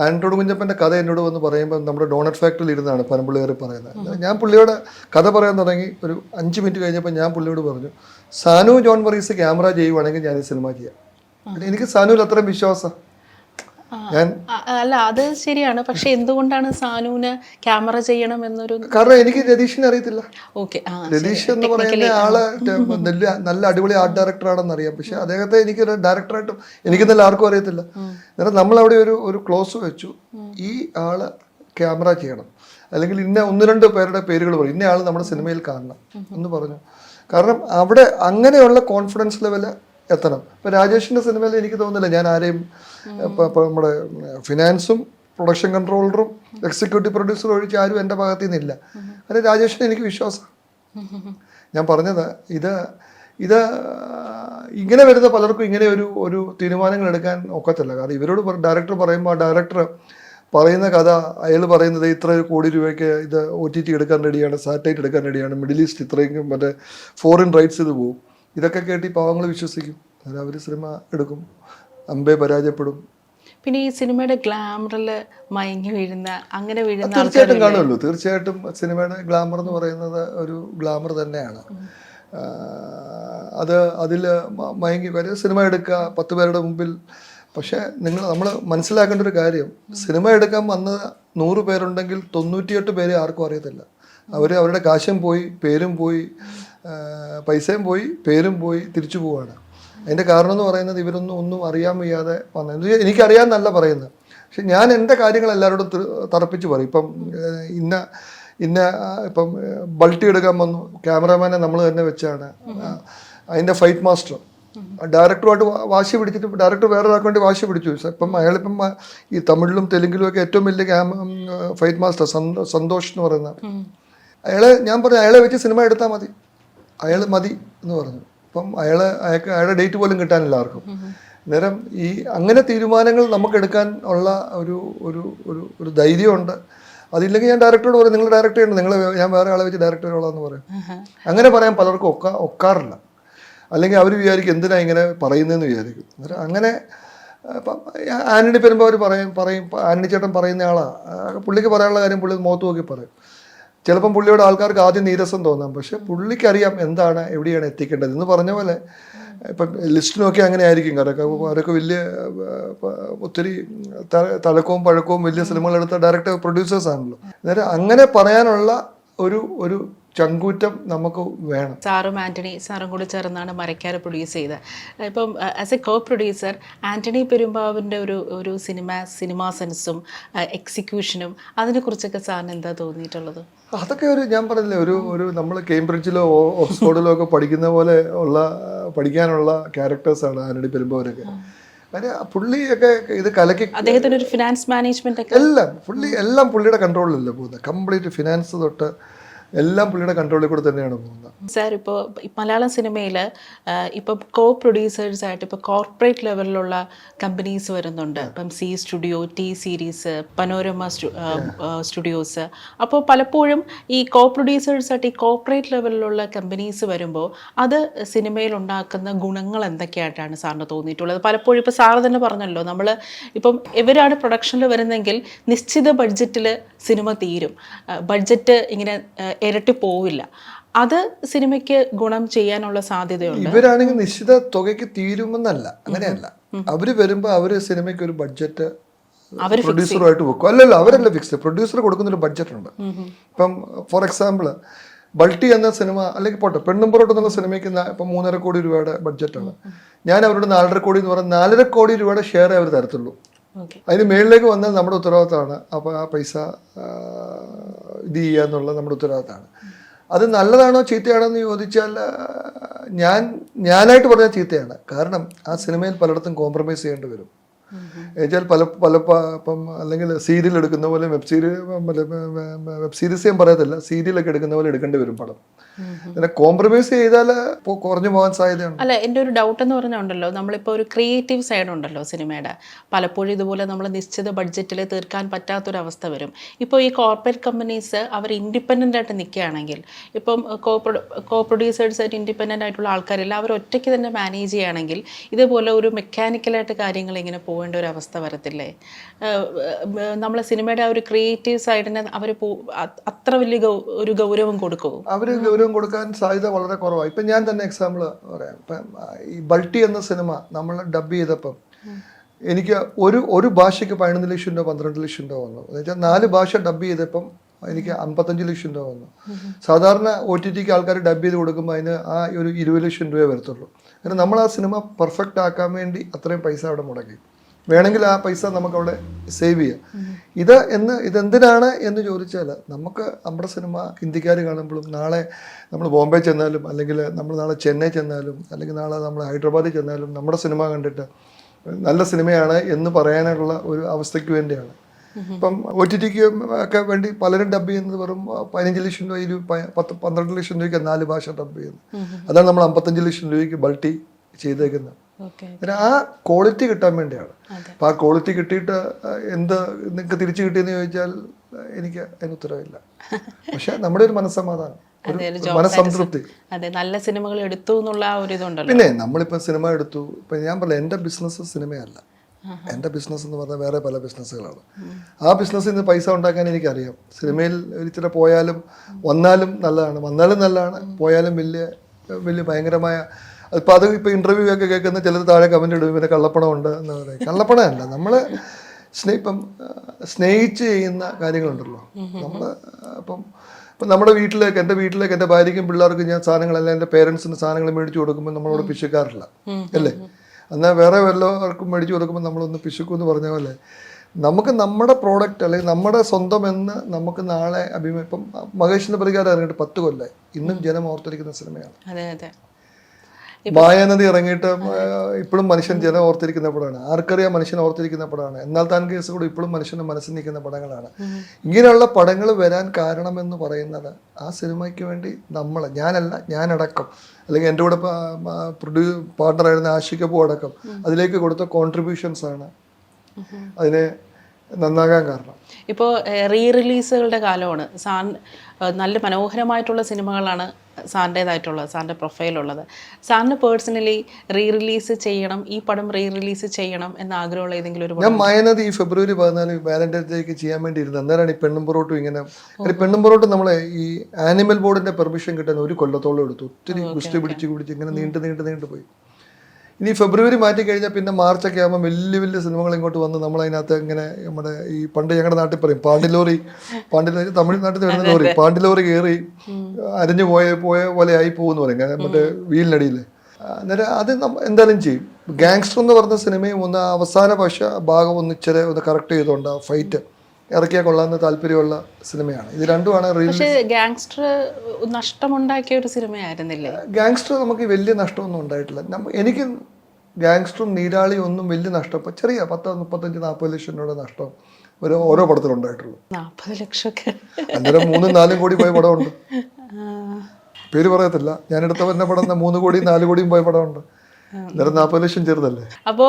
ആൻഡ്രോയിഡ് കുഞ്ഞപ്പൻ്റെ കഥ എന്നോട് വന്ന് പറയുമ്പോൾ നമ്മുടെ ഡോണറ്റ് ഫാക്ടറിയിൽ ഇരുന്നാണ് പനമ്പള്ളി കയറി പറയുന്നത്. ഞാൻ പുള്ളിയോട് കഥ പറയാൻ തുടങ്ങി ഒരു 5 മിനിറ്റ് കഴിഞ്ഞപ്പോൾ ഞാൻ പുള്ളിയോട് പറഞ്ഞു, സാനു ജോൺ മറീസ് ക്യാമറ ചെയ്യുവാണെങ്കിൽ ഞാൻ ഈ സിനിമ ചെയ്യാം. എനിക്ക് സാനുവിൽ അത്രയും വിശ്വാസം. അല്ല, അത് ശരിയാണ്. പക്ഷെ എന്തുകൊണ്ടാണ് സാനുവിന് ക്യാമറ ചെയ്യണം എന്നൊരു, കാരണം എനിക്ക് രതീഷിനെ അറിയത്തില്ല. രതീഷ് എന്ന് പറയുന്ന ആള് നല്ല അടിപൊളി ആർട്ട് ഡയറക്ടർ ആണെന്ന് അറിയാം. പക്ഷെ അദ്ദേഹത്തെ എനിക്കൊരു ഡയറക്ടറായിട്ടും എനിക്ക് നല്ല ആർക്കും അറിയത്തില്ല. അന്നേരം നമ്മളവിടെ ഒരു ക്ലോസ് വെച്ചു, ഈ ആള് ക്യാമറ ചെയ്യണം, അല്ലെങ്കിൽ 1-2 പേരുടെ പേരുകൾ പറയും, ഇന്ന ആള് നമ്മുടെ സിനിമയിൽ കാണണം എന്ന് പറഞ്ഞു. കാരണം അവിടെ അങ്ങനെയുള്ള കോൺഫിഡൻസ് ലെവല് എത്തണം. ഇപ്പം രാജേഷിൻ്റെ സിനിമയിൽ എനിക്ക് തോന്നുന്നില്ല ഞാൻ ആരെയും ഇപ്പം നമ്മുടെ ഫിനാൻസും പ്രൊഡക്ഷൻ കൺട്രോളറും എക്സിക്യൂട്ടീവ് പ്രൊഡ്യൂസറും ഒഴിച്ച് ആരും എൻ്റെ ഭാഗത്തു നിന്നില്ല. കാരണം രാജേഷിന് എനിക്ക് വിശ്വാസം. ഞാൻ പറഞ്ഞത് ഇത് ഇങ്ങനെ വരുന്ന പലർക്കും ഇങ്ങനെ ഒരു തീരുമാനങ്ങൾ എടുക്കാൻ ഒക്കത്തില്ല. കാരണം ഇവരോട് ഡയറക്ടർ പറയുമ്പോൾ ആ ഡയറക്ടർ പറയുന്ന കഥ, അയാൾ പറയുന്നത് ഇത്ര കോടി രൂപയ്ക്ക് ഇത് OTT എടുക്കാൻ റെഡിയാണ്, സാറ്റലൈറ്റ് എടുക്കാൻ റെഡിയാണ്, മിഡിൽ ഈസ്റ്റ് ഇത്രയും മറ്റേ ഫോറിൻ റൈറ്റ്സ് ഇത് പോകും. ഇതൊക്കെ കേട്ട് ഈ പാവങ്ങൾ വിശ്വസിക്കും. അന്നേരം അവർ സിനിമ എടുക്കും, അമ്പേ പരാജയപ്പെടും. പിന്നെ ഈ സിനിമയുടെ ഗ്ലാമറിൽ മയങ്ങി വീഴുന്ന തീർച്ചയായിട്ടും കാണുമല്ലോ. തീർച്ചയായിട്ടും സിനിമയുടെ ഗ്ലാമർ എന്ന് പറയുന്നത് ഒരു ഗ്ലാമർ തന്നെയാണ്. അതിൽ മയങ്ങി സിനിമ എടുക്കുക 10 പേരുടെ മുമ്പിൽ. പക്ഷേ നമ്മൾ മനസ്സിലാക്കേണ്ട ഒരു കാര്യം, സിനിമ എടുക്കാൻ വന്ന 100 പേരുണ്ടെങ്കിൽ 98 പേരെ ആർക്കും അറിയത്തില്ല. അവരുടെ കാശും പോയി, പേരും പോയി, പൈസയും പോയി, പേരും പോയി, തിരിച്ചു പോവാണ്. അതിൻ്റെ കാരണം എന്ന് പറയുന്നത് ഒന്നും അറിയാൻ വയ്യാതെ വന്നത്. എനിക്കറിയാമെന്നല്ല പറയുന്നത്, പക്ഷെ ഞാൻ എൻ്റെ കാര്യങ്ങൾ എല്ലാവരോടും തറപ്പിച്ച് പറയും. ഇപ്പം ബൾട്ടി എടുക്കാൻ വന്നു, ക്യാമറമാനെ നമ്മൾ തന്നെ വെച്ചാണ്. അതിൻ്റെ ഫൈറ്റ് മാസ്റ്റർ ഡയറക്ടറുമായിട്ട് വാശി പിടിച്ചിട്ട് ഡയറക്ടർ വേറൊരാൾക്ക് വേണ്ടി വാശി പിടിച്ചു. ഇപ്പം അയാളിപ്പം ഈ തമിഴിലും തെലുങ്കിലും ഒക്കെ ഏറ്റവും വലിയ ഫൈറ്റ് മാസ്റ്റർ സന്തോഷ് എന്ന് പറയുന്ന ഞാൻ പറഞ്ഞു അയാളെ വെച്ച് സിനിമ എടുത്താൽ മതി, അയാൾ മതി എന്ന് പറഞ്ഞു. അപ്പം അയാളുടെ ഡേറ്റ് പോലും കിട്ടാനില്ല ആർക്കും. അന്നേരം അങ്ങനെ തീരുമാനങ്ങൾ നമുക്ക് എടുക്കാൻ ഉള്ള ഒരു ധൈര്യമുണ്ട്. അതില്ലെങ്കിൽ ഞാൻ ഡയറക്ടറോട് പറയും, നിങ്ങൾ ഡയറക്ടർ ചെയ്യണം, ഞാൻ വേറെ ആളെ വെച്ച് ഡയറക്ടർ ചെയ്തോളാം എന്ന് പറയും. അങ്ങനെ പറയാൻ പലർക്കും ഒക്കാറില്ല. അല്ലെങ്കിൽ അവർ വിചാരിക്കും എന്തിനാ ഇങ്ങനെ പറയുന്നതെന്ന് വിചാരിക്കും. അന്നേരം അങ്ങനെ ഇപ്പം ആന്റണി പെരുമ്പോൾ അവർ പറയും ആന്റണി ചേട്ടൻ പറയുന്ന ആളാണ്, പുള്ളിക്ക് പറയാനുള്ള കാര്യം പുള്ളി മുഖത്ത് നോക്കി പറയും. ചിലപ്പം പുള്ളിയോട് ആൾക്കാർക്ക് ആദ്യം നീരസം തോന്നാം, പക്ഷെ പുള്ളിക്കറിയാം എന്താണ് എവിടെയാണ് എത്തിക്കേണ്ടത് എന്ന് പറഞ്ഞ പോലെ. ഇപ്പം ലിസ്റ്റ് നോക്കി അങ്ങനെ ആയിരിക്കും, കാരണം അവരൊക്കെ വലിയ ഒത്തിരി തലക്കവും പഴക്കവും വലിയ സിനിമകൾ എടുത്ത ഡയറക്ടർ പ്രൊഡ്യൂസേഴ്സ് ആണല്ലോ. അന്നേരം അങ്ങനെ പറയാനുള്ള ഒരു ചങ്കൂറ്റം നമുക്ക് വേണം. സാറും ആന്റണി സാറും കൂടി ചേർന്നാണ് മരക്കാർ പ്രൊഡ്യൂസ് ചെയ്തത്. ഇപ്പം as a co producer Antony പെരുമ്പാവിൻ്റെ ഒരു സിനിമാ സെൻസും എക്സിക്യൂഷനും അതിനെക്കുറിച്ചൊക്കെ സാറിന് എന്താ തോന്നിയിട്ടുള്ളത്? അതൊക്കെ ഞാൻ പറഞ്ഞില്ലേ, ഒരു നമ്മൾ കേംബ്രിഡ്ജിലോ ഓക്സ്ഫോർഡിലോ ഒക്കെ പഠിക്കുന്ന പോലെ പഠിക്കാനുള്ള ക്യാരക്ടേഴ്സാണ് ആന്റണി പെരുമ്പാവൂരൊക്കെ. പുള്ളിയൊക്കെ ഇത് കലക്കി, അദ്ദേഹത്തിന് ഒരു ഫിനാൻസ് മാനേജ്മെന്റ് ഒക്കെ എല്ലാം പുള്ളിയുടെ കൺട്രോളിലല്ലേ പോകുന്നത്. കംപ്ലീറ്റ് ഫിനാൻസ് തൊട്ട് എല്ലാം പുള്ളിയുടെ കൺട്രോളിൽ കൂടെ തന്നെയാണ് പോകുന്നത്. സാർ, ഇപ്പോൾ മലയാളം സിനിമയിൽ ഇപ്പം കോ പ്രൊഡ്യൂസേഴ്സായിട്ട് ഇപ്പോൾ കോർപ്പറേറ്റ് ലെവലിലുള്ള കമ്പനീസ് വരുന്നുണ്ട്. ഇപ്പം C studio, T series, panorama studios. അപ്പോൾ പലപ്പോഴും ഈ കോ പ്രൊഡ്യൂസേഴ്സായിട്ട് ഈ കോർപ്പറേറ്റ് ലെവലിലുള്ള കമ്പനീസ് വരുമ്പോൾ അത് സിനിമയിൽ ഉണ്ടാക്കുന്ന ഗുണങ്ങൾ എന്തൊക്കെയായിട്ടാണ് സാറിന് തോന്നിയിട്ടുള്ളത്? പലപ്പോഴും ഇപ്പോൾ സാറ് തന്നെ പറഞ്ഞല്ലോ, നമ്മൾ ഇപ്പം ഇവരാണ് പ്രൊഡക്ഷനിൽ വരുന്നതെങ്കിൽ നിശ്ചിത ബഡ്ജറ്റിൽ സിനിമ തീരും, ബഡ്ജറ്റ് ഇങ്ങനെ ഇരട്ടി പോവില്ല. അത് സിനിമയ്ക്ക് ഗുണം ചെയ്യാനുള്ള സാധ്യതയുണ്ട്. ഇവരാണെങ്കിൽ നിശ്ചിത തുകയ്ക്ക് തീരുമെന്നല്ല, അങ്ങനെയല്ല. അവര് വരുമ്പോ അവര് സിനിമയ്ക്ക് ഒരു ബഡ്ജറ്റ് പ്രൊഡ്യൂസറുമായിട്ട് വെക്കും. അല്ലല്ലോ, അവരല്ല ഫിക്സ്, പ്രൊഡ്യൂസർ കൊടുക്കുന്നൊരു ബഡ്ജറ്റ് ഉണ്ട്. ഇപ്പം ഫോർ എക്സാമ്പിൾ ബൾട്ടി എന്ന സിനിമ, അല്ലെങ്കിൽ പോട്ടെ പെണ്ണുമ്പുറോട്ട് എന്നുള്ള സിനിമയ്ക്ക് ഇപ്പം 3.5 കോടി രൂപയുടെ ബഡ്ജറ്റാണ്. ഞാൻ അവരോട് 4.5 കോടി എന്ന് പറഞ്ഞാൽ 4.5 കോടി രൂപയുടെ ഷെയർ അവർ തരത്തുള്ളൂ. അതിന് മേളിലേക്ക് വന്നാൽ നമ്മുടെ ഉത്തരവാദിത്തമാണ്. അപ്പോൾ ആ പൈസ ഇത് ചെയ്യുക എന്നുള്ളത് നമ്മുടെ ഉത്തരവാദിത്തമാണ്. അത് നല്ലതാണോ ചീത്തയാണോ എന്ന് ചോദിച്ചാൽ ഞാനായിട്ട് പറഞ്ഞാൽ ചീത്തയാണ്. കാരണം ആ സിനിമയിൽ പലയിടത്തും കോംപ്രമൈസ് ചെയ്യേണ്ടി വരും. എന്നുവെച്ചാൽ പല ഇപ്പം അല്ലെങ്കിൽ സീരിയൽ എടുക്കുന്ന പോലെ വെബ് സീരീസ് ഞാൻ പറയത്തില്ല, സീരിയലൊക്കെ എടുക്കുന്ന പോലെ എടുക്കേണ്ടി വരും പടം. പിന്നെ കോംപ്രമൈസ് ചെയ്താൽ കുറഞ്ഞു പോകാൻ സാധ്യതയുണ്ട്. അല്ല, എൻ്റെ ഒരു ഡൗട്ട് എന്ന് പറഞ്ഞുണ്ടല്ലോ, നമ്മളിപ്പോൾ ഒരു ക്രിയേറ്റീവ് സൈഡ് ഉണ്ടല്ലോ സിനിമയുടെ, പലപ്പോഴും ഇതുപോലെ നമ്മൾ നിശ്ചിത ബഡ്ജറ്റിൽ തീർക്കാൻ പറ്റാത്തൊരവസ്ഥ വരും. ഇപ്പോൾ ഈ കോർപ്പറേറ്റ് കമ്പനീസ് അവർ ഇൻഡിപെൻഡൻ്റ് ആയിട്ട് നിൽക്കുകയാണെങ്കിൽ, ഇപ്പം കോ പ്രൊഡ്യൂസേഴ്സായിട്ട് ഇൻഡിപെൻഡൻ്റ് ആയിട്ടുള്ള ആൾക്കാരെല്ലാം അവർ ഒറ്റയ്ക്ക് തന്നെ മാനേജ് ചെയ്യുകയാണെങ്കിൽ ഇതുപോലെ ഒരു മെക്കാനിക്കലായിട്ട് കാര്യങ്ങൾ ഇങ്ങനെ പോകേണ്ട ഒരു അവസ്ഥ വരത്തില്ലേ? നമ്മളെ സിനിമയുടെ ആ ഒരു ക്രിയേറ്റീവ് സൈഡിനെ അവർ അത്ര വലിയ ഒരു ഗൗരവം കൊടുക്കുമോ? അവർ ഗൗരവം കൊടുക്കാൻ സാധ്യത വളരെ കുറവാണ്. ഇപ്പം ഞാൻ തന്നെ എക്സാമ്പിൾ പറയാം. ഇപ്പം ഈ ബൾട്ടി എന്ന സിനിമ നമ്മൾ ഡബ് ചെയ്തപ്പം എനിക്ക് ഒരു ഭാഷയ്ക്ക് 11 ലക്ഷം രൂപ 12 ലക്ഷം രൂപ വന്നു. എന്ന് വെച്ചാൽ 4 ഭാഷ ഡബ് ചെയ്തപ്പം എനിക്ക് 55 ലക്ഷം രൂപ വന്നു. സാധാരണ OTTക്ക് ആൾക്കാർ ഡബ് ചെയ്ത് കൊടുക്കുമ്പോൾ അതിന് ആ ഒരു 20 ലക്ഷം രൂപയെ വരത്തുള്ളൂ. കാരണം നമ്മൾ ആ സിനിമ പെർഫെക്റ്റ് ആക്കാൻ വേണ്ടി അത്രയും പൈസ അവിടെ മുടക്കി. വേണമെങ്കിൽ ആ പൈസ നമുക്കവിടെ സേവ് ചെയ്യാം. ഇതെന്തിനാണ് എന്ന് ചോദിച്ചാൽ, നമുക്ക് നമ്മുടെ സിനിമ ഹിന്ദിക്കാർ കാണുമ്പോഴും, നാളെ നമ്മൾ ബോംബെ ചെന്നാലും, അല്ലെങ്കിൽ നമ്മൾ നാളെ ചെന്നൈ ചെന്നാലും, അല്ലെങ്കിൽ നാളെ നമ്മൾ ഹൈദരാബാദിൽ ചെന്നാലും നമ്മുടെ സിനിമ കണ്ടിട്ട് നല്ല സിനിമയാണ് എന്ന് പറയാനുള്ള ഒരു അവസ്ഥയ്ക്ക് വേണ്ടിയാണ്. ഇപ്പം OTTക്ക് ഒക്കെ വേണ്ടി പലരും ഡബ് ചെയ്യുന്നത് വെറും 15 ലക്ഷം രൂപ 12 ലക്ഷം രൂപയ്ക്ക് 4 ഭാഷ ഡബ് ചെയ്യുന്നത്. അതാണ് നമ്മൾ 55 ലക്ഷം രൂപയ്ക്ക് ബൾട്ടി ചെയ്തേക്കുന്നത്. ആ ക്വാളിറ്റി കിട്ടാൻ വേണ്ടിയാണ്. അപ്പം ആ ക്വാളിറ്റി കിട്ടിയിട്ട് എന്ത് നിങ്ങൾക്ക് തിരിച്ചു കിട്ടിയെന്ന് ചോദിച്ചാൽ എനിക്ക് അതിന് ഉത്തരവില്ല. പക്ഷെ നമ്മുടെ ഒരു മനസ്സമാധാനം, മനസ്സംതൃപ്തി. നല്ല സിനിമകൾ എടുത്തു എന്നുള്ള ആ ഒരു ഇതുണ്ടല്ലോ. പിന്നെ നമ്മളിപ്പോൾ സിനിമ എടുത്തു, ഇപ്പം ഞാൻ പറഞ്ഞ എൻ്റെ ബിസിനസ് സിനിമയല്ല. എൻ്റെ ബിസിനസ് എന്ന് പറഞ്ഞാൽ വേറെ പല ബിസിനസ്സുകളാണ്. ആ ബിസിനസ്സിൽ നിന്ന് പൈസ ഉണ്ടാക്കാൻ എനിക്കറിയാം. സിനിമയിൽ ഒരിച്ചിരി പോയാലും വന്നാലും നല്ലതാണ്, വന്നാലും നല്ലതാണ്, പോയാലും വലിയ ഭയങ്കരമായ ഇപ്പോൾ ഇൻ്റർവ്യൂ ഒക്കെ കേൾക്കുന്ന ചിലർ താഴെ കമൻ്റ് ഇടും, പിന്നെ കള്ളപ്പണം ഉണ്ട് എന്ന് പറയും. കള്ളപ്പണമല്ല, നമ്മൾ ഇപ്പം സ്നേഹിച്ച് ചെയ്യുന്ന കാര്യങ്ങളുണ്ടല്ലോ. നമ്മൾ ഇപ്പം നമ്മുടെ വീട്ടിലേക്ക്, എൻ്റെ ഭാര്യയ്ക്കും പിള്ളേർക്കും ഞാൻ സാധനങ്ങളെല്ലാം, എൻ്റെ പേരൻസിന് സാധനങ്ങൾ മേടിച്ചു കൊടുക്കുമ്പോൾ നമ്മളോട് പിശുക്കാറില്ല, അല്ലേ? എന്നാൽ വേറെ വല്ലവർക്കും മേടിച്ചു കൊടുക്കുമ്പോൾ നമ്മളൊന്ന് പിശുക്കും എന്ന് പറഞ്ഞ പോലെ നമുക്ക് നമ്മുടെ പ്രോഡക്റ്റ് അല്ലെങ്കിൽ നമ്മുടെ സ്വന്തം എന്ന് നമുക്ക് നാളെ ഇപ്പം മഹേഷിൻ്റെ പ്രതികാരം ഇറങ്ങിയിട്ട് 10 കൊല്ലമായി, ഇന്നും ജനം ഓർത്തിരിക്കുന്ന സിനിമയാണ്. മായാനദി ഇറങ്ങിയിട്ട് ഇപ്പോഴും മനുഷ്യൻ ജനം ഓർത്തിരിക്കുന്ന പടമാണ്. ആർക്കറിയാം മനുഷ്യൻ ഓർത്തിരിക്കുന്ന പടമാണ്. എന്നാൽ താൻ കേസ് കൂടെ ഇപ്പോഴും മനുഷ്യൻ്റെ മനസ്സിൽ നിൽക്കുന്ന പടങ്ങളാണ്. ഇങ്ങനെയുള്ള പടങ്ങൾ വരാൻ കാരണമെന്ന് പറയുന്നത് ആ സിനിമയ്ക്ക് വേണ്ടി ഞാനടക്കം, അല്ലെങ്കിൽ എൻ്റെ കൂടെ പാർട്ണറായിരുന്ന ആഷിക് കപൂർ അടക്കം അതിലേക്ക് കൊടുത്ത കോൺട്രിബ്യൂഷൻസ് ആണ് അതിനെ നന്നാകാൻ കാരണം. ഇപ്പോൾ റീ റിലീസുകളുടെ കാലമാണ്. നല്ല മനോഹരമായിട്ടുള്ള സിനിമകളാണ് സാറിൻ്റേതായിട്ടുള്ളത്, സാറിൻ്റെ പ്രൊഫൈലുള്ളത്. സാറിന് പേഴ്സണലി റിലീസ് ചെയ്യണം, ഈ പടം റിലീസ് ചെയ്യണം എന്ന ആഗ്രഹമുള്ള ഏതെങ്കിലും ഒരു ഞാൻ മയനത് ഈ ഫെബ്രുവരി 14 വാലന്റൈൻസ് ഡേക്ക് ചെയ്യാൻ വേണ്ടി ഇരുന്നത്. അന്നേരമാണ് ഈ പെണ്ണും പൊറോട്ടും ഇങ്ങനെ. പെണ്ണും പൊറോട്ടും നമ്മളെ ഈ ആനിമൽ ബോർഡിന്റെ പെർമിഷൻ കിട്ടാൻ ഒരു കൊല്ലത്തോളം എടുത്തു. ഒത്തിരി ഗുസ്തി പിടിച്ച് ഇങ്ങനെ നീണ്ടു പോയി. ഇനി ഫെബ്രുവരി മാറ്റി കഴിഞ്ഞാൽ പിന്നെ മാർച്ചൊക്കെ ആകുമ്പോൾ വലിയ സിനിമകൾ ഇങ്ങോട്ട് വന്ന് നമ്മളതിനകത്ത് ഇങ്ങനെ നമ്മുടെ ഈ പണ്ട് ഞങ്ങളുടെ നാട്ടിൽ പറയും പാണ്ടിലോറി തമിഴ്നാട്ടിൽ വരുന്ന ലോറി പാണ്ടിലോറി കയറി അരിഞ്ഞു പോയ പോലെ ആയി പോകുമെന്ന് പറയും, മറ്റേ വീലിനടിയിൽ. അന്നേരം അത് എന്തായാലും ചെയ്യും. ഗാങ്സ്റ്റർ എന്ന് പറഞ്ഞ സിനിമയും ഒന്ന് അവസാന ഭാഗം ഇച്ചിരി ഒന്ന് കറക്റ്റ് ചെയ്തുകൊണ്ട് ഫൈറ്റ് ഇറക്കിയാൽ കൊള്ളാമെന്ന് താല്പര്യമുള്ള സിനിമയാണ്. ഇത് രണ്ടുമാണ് പക്ഷേ ഗാങ്സ്റ്റർ നഷ്ടമുണ്ടാക്കിയ ഒരു സിനിമയായിരുന്നില്ലേ? ഗാങ്സ്റ്റർ നമുക്ക് വലിയ നഷ്ടമൊന്നും ഉണ്ടായിട്ടില്ല. എനിക്ക് ഗാങ്സ്റ്ററും നീരാളിയും ഒന്നും വലിയ നഷ്ടം, ചെറിയ 10, 35, 40 ലക്ഷം രൂപയുടെ നഷ്ടം ഓരോ പടത്തിലുണ്ടായിട്ടുള്ളൂ. 40 ലക്ഷമൊക്കെ അന്നേരം 3-4 കോടി പോയ പടമുണ്ട്. പേര് പറയത്തില്ല. ഞാനെടുത്ത വന്ന പടം 3 കോടി 4 കോടിയും പോയ പടമുണ്ട്. അന്നേരം 40 ലക്ഷം ചെറുതല്ലേ. അപ്പോൾ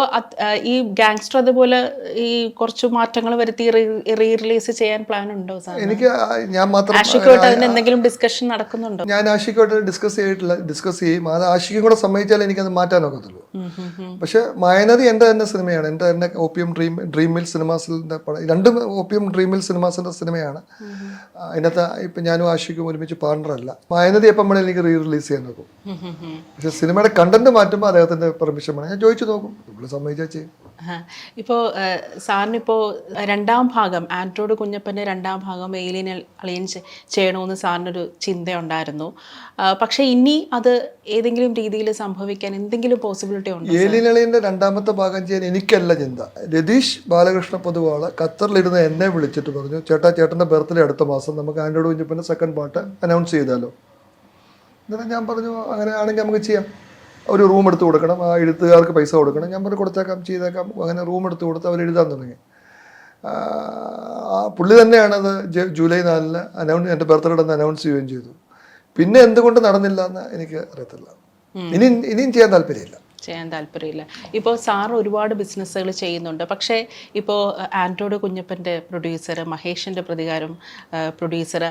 ഈ ഗാങ്സ്റ്റർ അതുപോലെ ഈ കുറച്ച് മാറ്റങ്ങൾ വരുത്തി റിലീസ് ചെയ്യാൻ പ്ലാൻ ഉണ്ടോ സാർ? എനിക്ക് ഞാൻ മാത്രം എന്തെങ്കിലും ഡിസ്കഷൻ നടക്കുന്നുണ്ടോ? ഞാൻ ആഷിക്കുമായിട്ട് ഡിസ്കസ് ചെയ്യും. അത് ആഷിക്കും കൂടെ സമ്മതിച്ചാൽ എനിക്കത് മാറ്റാൻ ഒക്കത്തുള്ളൂ. പക്ഷെ മായനദി എൻ്റെ തന്നെ സിനിമയാണ്. എൻ്റെ തന്നെ ഓപ്പിയം ഡ്രീം മിൽ സിനിമാസിൻ്റെ പടം. രണ്ടും ഓപ്പിയം ഡ്രീം മിൽ സിനിമാസിൻ്റെ സിനിമയാണ്. അതിനകത്ത് ഇപ്പം ഞാനും ആഷിക്കും ഒരുമിച്ച് പാർട്ണറല്ല. മായനദി എപ്പം വേണേലും എനിക്ക് റിലീസ് ചെയ്യാൻ നോക്കും. പക്ഷെ സിനിമയുടെ കണ്ടന്റ് മാറ്റുമ്പോൾ അദ്ദേഹത്തിൻ്റെ പെർമിഷൻ വേണം. ഞാൻ ചോദിച്ചു നോക്കും, നമ്മൾ സമ്മതിച്ചാൽ ചെയ്യും. ഇപ്പോൾ സാറിനിപ്പോൾ രണ്ടാം ഭാഗം ആൻഡ്രോയിഡ് കുഞ്ഞപ്പൻ്റെ രണ്ടാം ഭാഗം ഏലിയൻ അളിയൻ ചെയ്യണമെന്ന് സാറിനൊരു ചിന്തയുണ്ടായിരുന്നു. പക്ഷേ ഇനി അത് ഏതെങ്കിലും രീതിയിൽ സംഭവിക്കാൻ എന്തെങ്കിലും പോസിബിലിറ്റി ഉണ്ടോ? ഏലിയൻ അളിയൻ്റെ രണ്ടാമത്തെ ഭാഗം ചെയ്യാൻ എനിക്കല്ല ചിന്ത. രതീഷ് ബാലകൃഷ്ണ പൊതുവാള് ഖത്തറിലിരുന്ന് എന്നെ വിളിച്ചിട്ട് പറഞ്ഞു, ചേട്ടൻ്റെ ബർത്ത്ഡേ അടുത്ത മാസം, നമുക്ക് ആൻഡ്രോയിഡ് കുഞ്ഞപ്പൻ്റെ സെക്കൻഡ് പാർട്ട് അനൗൺസ് ചെയ്താലോ. എന്നിട്ട് ഞാൻ പറഞ്ഞു, അങ്ങനെ ആണെങ്കിൽ നമുക്ക് ചെയ്യാം. ഒരു റൂം എടുത്ത് കൊടുക്കണം, ആ എഴുത്തുകാർക്ക് പൈസ കൊടുക്കണം. ഞാൻ പറഞ്ഞു കൊടുത്തേക്കാം, ചെയ്തേക്കാം. അങ്ങനെ റൂം എടുത്ത് കൊടുത്ത് അവർ എഴുതാൻ തുടങ്ങി. പുള്ളി തന്നെയാണത് ജൂലൈ 4 എൻ്റെ ബർത്ത്ഡേ അനൗൺസ് ചെയ്യുകയും ചെയ്തു. പിന്നെ എന്തുകൊണ്ട് നടന്നില്ല എന്ന് എനിക്ക് അറിയത്തില്ല. ഇനിയും ചെയ്യാൻ താല്പര്യമില്ല. ഇപ്പോൾ സാർ ഒരുപാട് ബിസിനസ്സുകൾ ചെയ്യുന്നുണ്ട്. പക്ഷേ ഇപ്പോൾ ആൻഡ്രോയിഡ് കുഞ്ഞപ്പൻ്റെ പ്രൊഡ്യൂസർ, മഹേഷിൻ്റെ പ്രതികാരം പ്രൊഡ്യൂസർ,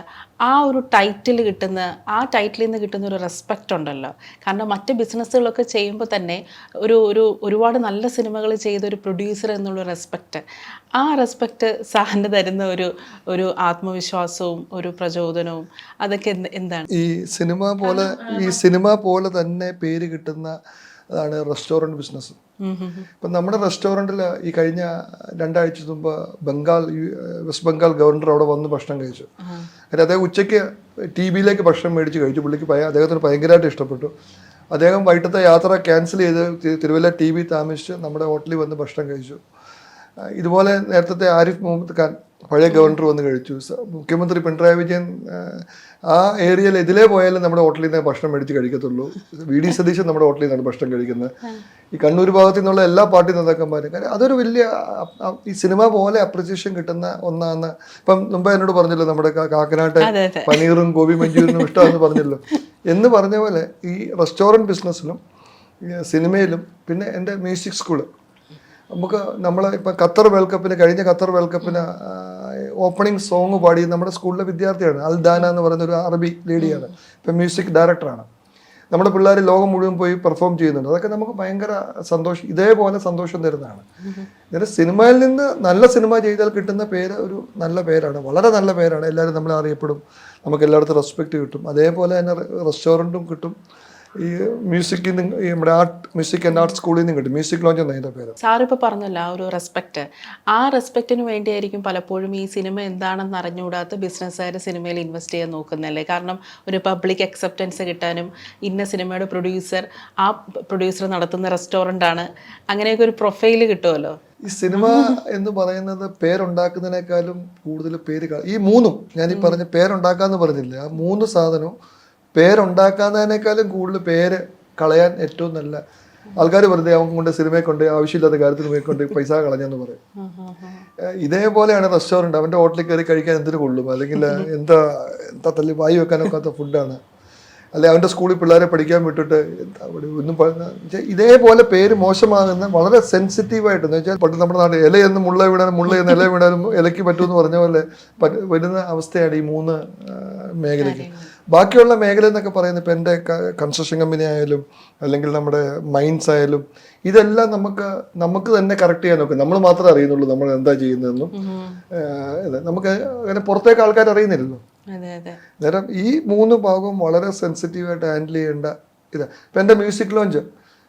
ആ ഒരു ടൈറ്റിൽ നിന്ന് കിട്ടുന്ന ഒരു റെസ്പെക്റ്റ് ഉണ്ടല്ലോ. കാരണം മറ്റ് ബിസിനസ്സുകളൊക്കെ ചെയ്യുമ്പോൾ തന്നെ ഒരുപാട് നല്ല സിനിമകൾ ചെയ്ത ഒരു പ്രൊഡ്യൂസർ എന്നുള്ള റെസ്പെക്റ്റ്, ആ റെസ്പെക്റ്റ് സാറിന് തരുന്ന ഒരു ആത്മവിശ്വാസവും ഒരു പ്രചോദനവും അതൊക്കെ എന്താണ്? ഈ സിനിമ പോലെ തന്നെ പേര് കിട്ടുന്ന അതാണ് റെസ്റ്റോറൻറ്റ് ബിസിനസ്. ഇപ്പം നമ്മുടെ റെസ്റ്റോറൻറ്റിൽ ഈ കഴിഞ്ഞ 2 ആഴ്ച മുമ്പ് വെസ്റ്റ് ബംഗാൾ ഗവർണർ അവിടെ വന്ന് ഭക്ഷണം കഴിച്ചു. എന്നിട്ട് അദ്ദേഹം ഉച്ചയ്ക്ക് TVയിലേക്ക് ഭക്ഷണം മേടിച്ച് കഴിച്ചു. പുള്ളിക്ക് അദ്ദേഹത്തിന് ഭയങ്കരമായിട്ട് ഇഷ്ടപ്പെട്ടു. അദ്ദേഹം വൈകിട്ടത്തെ യാത്ര ക്യാൻസൽ ചെയ്ത് തിരുവല്ല TV താമസിച്ച് നമ്മുടെ ഹോട്ടലിൽ വന്ന് ഭക്ഷണം കഴിച്ചു. ഇതുപോലെ നേരത്തെ ആരിഫ് മുഹമ്മദ് ഖാൻ പഴയ ഗവർണർ വന്ന് കഴിച്ചു. മുഖ്യമന്ത്രി പിണറായി വിജയൻ ആ ഏരിയയിൽ ഇതിലേ പോയാലും നമ്മുടെ ഹോട്ടലിൽ നിന്ന് ഭക്ഷണം മേടിച്ച് കഴിക്കത്തുള്ളൂ. VD സതീശൻ നമ്മുടെ ഹോട്ടലിൽ നിന്നാണ് ഭക്ഷണം കഴിക്കുന്നത്. ഈ കണ്ണൂർ ഭാഗത്തു നിന്നുള്ള എല്ലാ പാർട്ടി നേതാക്കന്മാരും. കാരണം അതൊരു വലിയ ഈ സിനിമ പോലെ അപ്രിസിയേഷൻ കിട്ടുന്ന ഒന്നാണ്. ഇപ്പം മുമ്പ് എന്നോട് പറഞ്ഞല്ലോ, നമ്മുടെ കാക്കനാട്ട് പനീറും ഗോപി മഞ്ചൂരിനും ഇഷ്ടമാണെന്ന് പറഞ്ഞല്ലോ. എന്ന് പറഞ്ഞ പോലെ ഈ റെസ്റ്റോറൻറ്റ് ബിസിനസ്സിലും സിനിമയിലും പിന്നെ എൻ്റെ മ്യൂസിക് സ്കൂള്, നമ്മൾ ഇപ്പം കഴിഞ്ഞ ഖത്തർ വേൾഡ് കപ്പിന് ഓപ്പണിംഗ് സോങ് പാടി നമ്മുടെ സ്കൂളിലെ വിദ്യാർത്ഥിയാണ്. അൽദാന എന്ന് പറയുന്ന ഒരു അറബി ലേഡിയാണ്. ഇപ്പം മ്യൂസിക് ഡയറക്ടറാണ്. നമ്മുടെ പിള്ളേർ ലോകം മുഴുവൻ പോയി പെർഫോം ചെയ്യുന്നുണ്ട്. അതൊക്കെ നമുക്ക് ഭയങ്കര സന്തോഷം, ഇതേപോലെ സന്തോഷം തരുന്നതാണ്. എന്നിട്ട് സിനിമയിൽ നിന്ന് നല്ല സിനിമ ചെയ്താൽ കിട്ടുന്ന പേര് ഒരു നല്ല പേരാണ്, വളരെ നല്ല പേരാണ്. എല്ലാവരും നമ്മളെ അറിയപ്പെടും, നമുക്ക് എല്ലായിടത്തും റെസ്പെക്റ്റ് കിട്ടും. അതേപോലെ തന്നെ റെസ്റ്റോറൻറ്റും കിട്ടും. ഈ മ്യൂസിക്കിൽ നിന്ന് നമ്മുടെ മ്യൂസിക് ആൻഡ് ആർട്ട് സ്കൂളിൽ നിന്നും കിട്ടും. മ്യൂസിക് ലോഞ്ച് എന്നതിൻ്റെ പേര്. സാറിപ്പോൾ പറഞ്ഞല്ലോ, ആ ഒരു റെസ്പെക്റ്റ്, ആ റെസ്പെക്റ്റിന് വേണ്ടിയായിരിക്കും പലപ്പോഴും ഈ സിനിമ എന്താണെന്ന് അറിഞ്ഞുകൂടാത്ത ബിസിനസ്സുകാർ സിനിമയിൽ ഇൻവെസ്റ്റ് ചെയ്യാൻ നോക്കുന്നല്ലേ. കാരണം ഒരു പബ്ലിക് അക്സെപ്റ്റൻസ് കിട്ടാനും, ഇന്ന സിനിമയുടെ പ്രൊഡ്യൂസർ ആ പ്രൊഡ്യൂസർ നടത്തുന്ന റെസ്റ്റോറൻ്റാണ്, അങ്ങനെയൊക്കെ ഒരു പ്രൊഫൈല് കിട്ടുമല്ലോ. ഈ സിനിമ എന്ന് പറയുന്നത് പേരുണ്ടാക്കുന്നതിനേക്കാളും കൂടുതൽ ഈ മൂന്നും ഞാനീ പറഞ്ഞ പേരുണ്ടാക്കാന്ന് പറഞ്ഞില്ല, ആ 3 സാധനവും പേരുണ്ടാക്കാന്നതിനേക്കാളും കൂടുതൽ പേര് കളയാൻ ഏറ്റവും നല്ല ആൾക്കാർ വെറുതെ അവൻ കൊണ്ട് സിനിമയെ കൊണ്ട് ആവശ്യമില്ലാത്ത കാര്യത്തിന് പോയി കൊണ്ട് പൈസ കളഞ്ഞെന്ന് പറയും. ഇതേപോലെയാണ് റെസ്റ്റോറൻറ്റ്. അവൻ്റെ ഹോട്ടലിൽ കയറി കഴിക്കാൻ എന്തിനു കൊള്ളും, അല്ലെങ്കിൽ എന്താ തല്ലി വായി വെക്കാനൊക്കാത്ത ഫുഡാണ്. അല്ലെ അവൻ്റെ സ്കൂളിൽ പിള്ളേരെ പഠിക്കാൻ വിട്ടിട്ട് ഒന്നും ഇതേപോലെ പേര് മോശമാകുന്ന വളരെ സെൻസിറ്റീവായിട്ട്, എന്ന് വെച്ചാൽ പണ്ട് നമ്മുടെ നാട്ടിൽ ഇലയെന്ന് മുള്ള വീണാലും മുള്ളയെന്ന് ഇല വീണാലും ഇലയ്ക്ക് പറ്റുമെന്ന് പറഞ്ഞ പോലെ വരുന്ന അവസ്ഥയാണ് ഈ 3 മേഖലയ്ക്ക്. ബാക്കിയുള്ള മേഖല എന്നൊക്കെ പറയുന്നത് ഇപ്പം എൻ്റെ കൺസ്ട്രക്ഷൻ കമ്പനി ആയാലും അല്ലെങ്കിൽ നമ്മുടെ മൈൻസ് ആയാലും ഇതെല്ലാം നമുക്ക് തന്നെ കറക്റ്റ് ചെയ്യാൻ നോക്കും. നമ്മൾ മാത്രമേ അറിയുന്നുള്ളൂ നമ്മൾ എന്താ ചെയ്യുന്നതെന്നും. നമുക്ക് അങ്ങനെ പുറത്തേക്ക് ആൾക്കാർ അറിയുന്നില്ലല്ലോ. നേരം ഈ 3 ഭാഗവും വളരെ സെൻസിറ്റീവായിട്ട് ഹാൻഡിൽ ചെയ്യേണ്ട ഇതാ. ഇപ്പം എൻ്റെ മ്യൂസിക് ലോഞ്ച്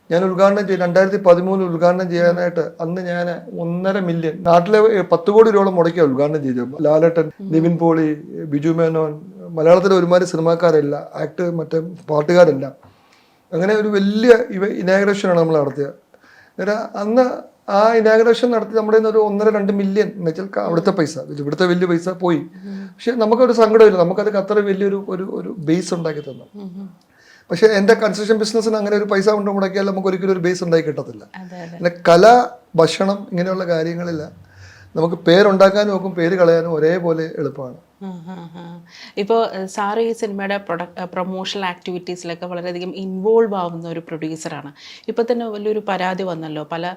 ഞാൻ ഉദ്ഘാടനം ചെയ്ത് 2013 ഉദ്ഘാടനം ചെയ്യാനായിട്ട് അന്ന് ഞാൻ 1.5 മില്യൺ നാട്ടിലെ 10 കോടി രൂപ മുടക്കിയ ഉദ്ഘാടനം ചെയ്തു. ലാലേട്ടൻ, നിവിൻ പോളി, ബിജു മേനോൻ, മലയാളത്തിലെ ഒരുമാതിരി സിനിമാക്കാരല്ല, മറ്റേ പാട്ടുകാരല്ല, അങ്ങനെ ഒരു വലിയ ഇനാഗ്രേഷനാണ് നമ്മൾ നടത്തിയത്. അന്ന് ആ ഇനാഗ്രേഷൻ നടത്തി നമ്മുടെ ഒരു 1.5-2 മില്യൺ എന്ന് വെച്ചാൽ അവിടുത്തെ പൈസ, ഇവിടുത്തെ വലിയ പൈസ പോയി. പക്ഷെ നമുക്കൊരു സങ്കടമില്ല, നമുക്കത് അത്ര വലിയൊരു ഒരു ബേസ് ഉണ്ടാക്കി തന്നു. പക്ഷെ എൻ്റെ കൺസ്ട്രക്ഷൻ ബിസിനസ്സിന് അങ്ങനെ ഒരു പൈസ കൊണ്ട് മുടക്കിയാൽ നമുക്ക് ഒരിക്കലും ഒരു ബേസ് ഉണ്ടാക്കി കിട്ടത്തില്ല. പിന്നെ കല, ഭക്ഷണം ഇങ്ങനെയുള്ള കാര്യങ്ങളില്ല നമുക്ക് പേരുണ്ടാക്കാനും നോക്കും, പേര് കളയാനും ഒരേപോലെ എളുപ്പമാണ്. ഇപ്പോൾ സാറ് ഈ സിനിമയുടെ പ്രൊമോഷണൽ ആക്ടിവിറ്റീസിലൊക്കെ വളരെയധികം ഇൻവോൾവ് ആവുന്ന ഒരു പ്രൊഡ്യൂസറാണ്. ഇപ്പോൾ തന്നെ വലിയൊരു പരാതി വന്നല്ലോ, പല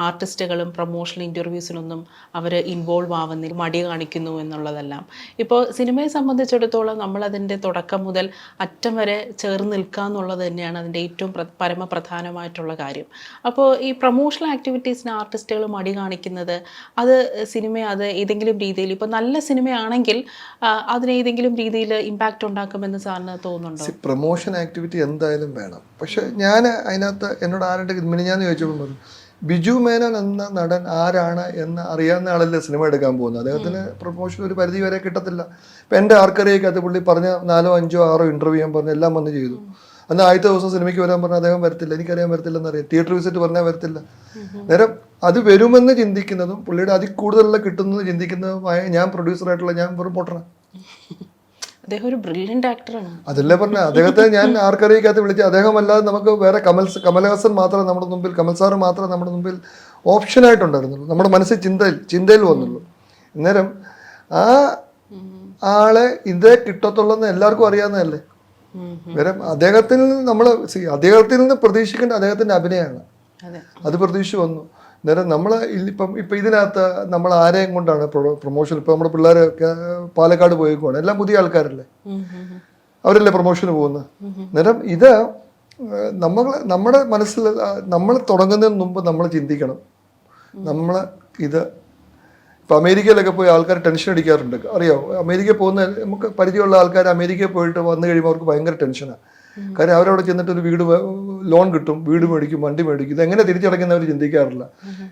ആർട്ടിസ്റ്റുകളും പ്രൊമോഷണൽ ഇൻ്റർവ്യൂസിനൊന്നും അവർ ഇൻവോൾവ് ആവുന്നില്ല, മടി കാണിക്കുന്നു എന്നുള്ളതെല്ലാം. ഇപ്പോൾ സിനിമയെ സംബന്ധിച്ചിടത്തോളം നമ്മളതിൻ്റെ തുടക്കം മുതൽ അറ്റം വരെ ചേർന്ന് നിൽക്കുക എന്നുള്ളത് തന്നെയാണ് അതിൻ്റെ ഏറ്റവും പരമപ്രധാനമായിട്ടുള്ള കാര്യം. അപ്പോൾ ഈ പ്രൊമോഷണൽ ആക്ടിവിറ്റീസിന് ആർട്ടിസ്റ്റുകൾ മടി കാണിക്കുന്നത് അത് സിനിമയെ അത് ഏതെങ്കിലും രീതിയിൽ, ഇപ്പോൾ നല്ല സിനിമയാണെങ്കിൽ അതിന് ഏതെങ്കിലും രീതിയിൽ ഇമ്പാക്റ്റ് ഉണ്ടാക്കുമെന്ന് സാറിന് തോന്നുന്നുണ്ടോ? പ്രൊമോഷൻ ആക്ടിവിറ്റി എന്തായാലും വേണം. പക്ഷെ ഞാൻ അതിനകത്ത് എന്നോട് ആരുടെ ഞാൻ ചോദിച്ചപ്പോൾ പറഞ്ഞു, ബിജു മേനോൻ എന്ന നടൻ ആരാണ് എന്ന് അറിയാവുന്ന ആളല്ലേ സിനിമ എടുക്കാൻ പോകുന്നത്, അദ്ദേഹത്തിന് പ്രൊമോഷൻ ഒരു പരിധി വരെ കിട്ടത്തില്ല. ഇപ്പം എൻ്റെ ആർക്കറിയൊക്കെ പുള്ളി പറഞ്ഞ 4, 5, 6 ഇൻ്റർവ്യൂ ഞാൻ പറഞ്ഞു, എല്ലാം വന്ന് ചെയ്തു. അന്ന് ആദ്യത്തെ ദിവസം സിനിമയ്ക്ക് വരാൻ പറഞ്ഞാൽ അദ്ദേഹം വരത്തില്ല, എനിക്കറിയാൻ വരത്തില്ലെന്നറിയാം, തിയേറ്റർ വിസിറ്റ് പറഞ്ഞാൽ വരത്തില്ല. നേരം അത് വരുമെന്ന് ചിന്തിക്കുന്നതും പുള്ളിയുടെ അതിൽ കൂടുതലുള്ള കിട്ടുന്നത് ചിന്തിക്കുന്നതുമായ ഞാൻ പ്രൊഡ്യൂസറായിട്ടുള്ള ഞാൻ വെറും പൊട്ടണ. അദ്ദേഹം ഒരു ബ്രില്യൻ്റ് ആക്ടറാണ്. അതല്ലേ പറഞ്ഞ അദ്ദേഹത്തെ ഞാൻ ആർക്കറിയിക്കകത്ത് വിളിച്ച്, അദ്ദേഹം അല്ലാതെ നമുക്ക് വേറെ കമൽഹാസൻ മാത്രമേ നമ്മുടെ മുമ്പിൽ, കമൽ സാറ് മാത്രമേ നമ്മുടെ മുമ്പിൽ ഓപ്ഷനായിട്ടുണ്ടായിരുന്നുള്ളൂ, നമ്മുടെ മനസ്സിൽ ചിന്തയിൽ വന്നുള്ളൂ. അന്നേരം ആ ആളെ ഇതേ കിട്ടത്തുള്ളൂ എന്ന് എല്ലാവർക്കും അറിയാവുന്നതല്ലേ. വേറെ അദ്ദേഹത്തിൽ നിന്ന് പ്രതീക്ഷിക്കേണ്ട അദ്ദേഹത്തിന്റെ അഭിനയമാണ്, അത് പ്രതീക്ഷിച്ച് വന്നു. നേരം നമ്മൾ ഇപ്പം ഇതിനകത്ത് നമ്മൾ ആരെയും കൊണ്ടാണ് പ്രൊമോഷൻ, ഇപ്പം നമ്മുടെ പിള്ളേർ പാലക്കാട് പോയേക്കുവാണ്, എല്ലാം പുതിയ ആൾക്കാരല്ലേ, അവരല്ലേ പ്രൊമോഷന് പോകുന്നത്. നേരം ഇത് നമ്മുടെ മനസ്സിൽ നമ്മൾ തുടങ്ങുന്നതിന് മുമ്പ് നമ്മൾ ചിന്തിക്കണം, നമ്മൾ ഇത് ഇപ്പം അമേരിക്കയിലൊക്കെ പോയി ആൾക്കാർ ടെൻഷൻ അടിക്കാറുണ്ട്, അറിയാമോ? അമേരിക്കയിൽ പോകുന്ന നമുക്ക് പരിചയമുള്ള ആൾക്കാർ അമേരിക്കയിൽ പോയിട്ട് വന്നു കഴിയുമ്പോൾ അവർക്ക് ഭയങ്കര ടെൻഷനാണ്. കാര്യം അവരവിടെ ചെന്നിട്ട് ഒരു വീട് ലോൺ കിട്ടും, വീട് മേടിക്കും, വണ്ടി മേടിക്കും, ഇതെങ്ങനെ തിരിച്ചടയ്ക്കുന്നവർ ചിന്തിക്കാറില്ല.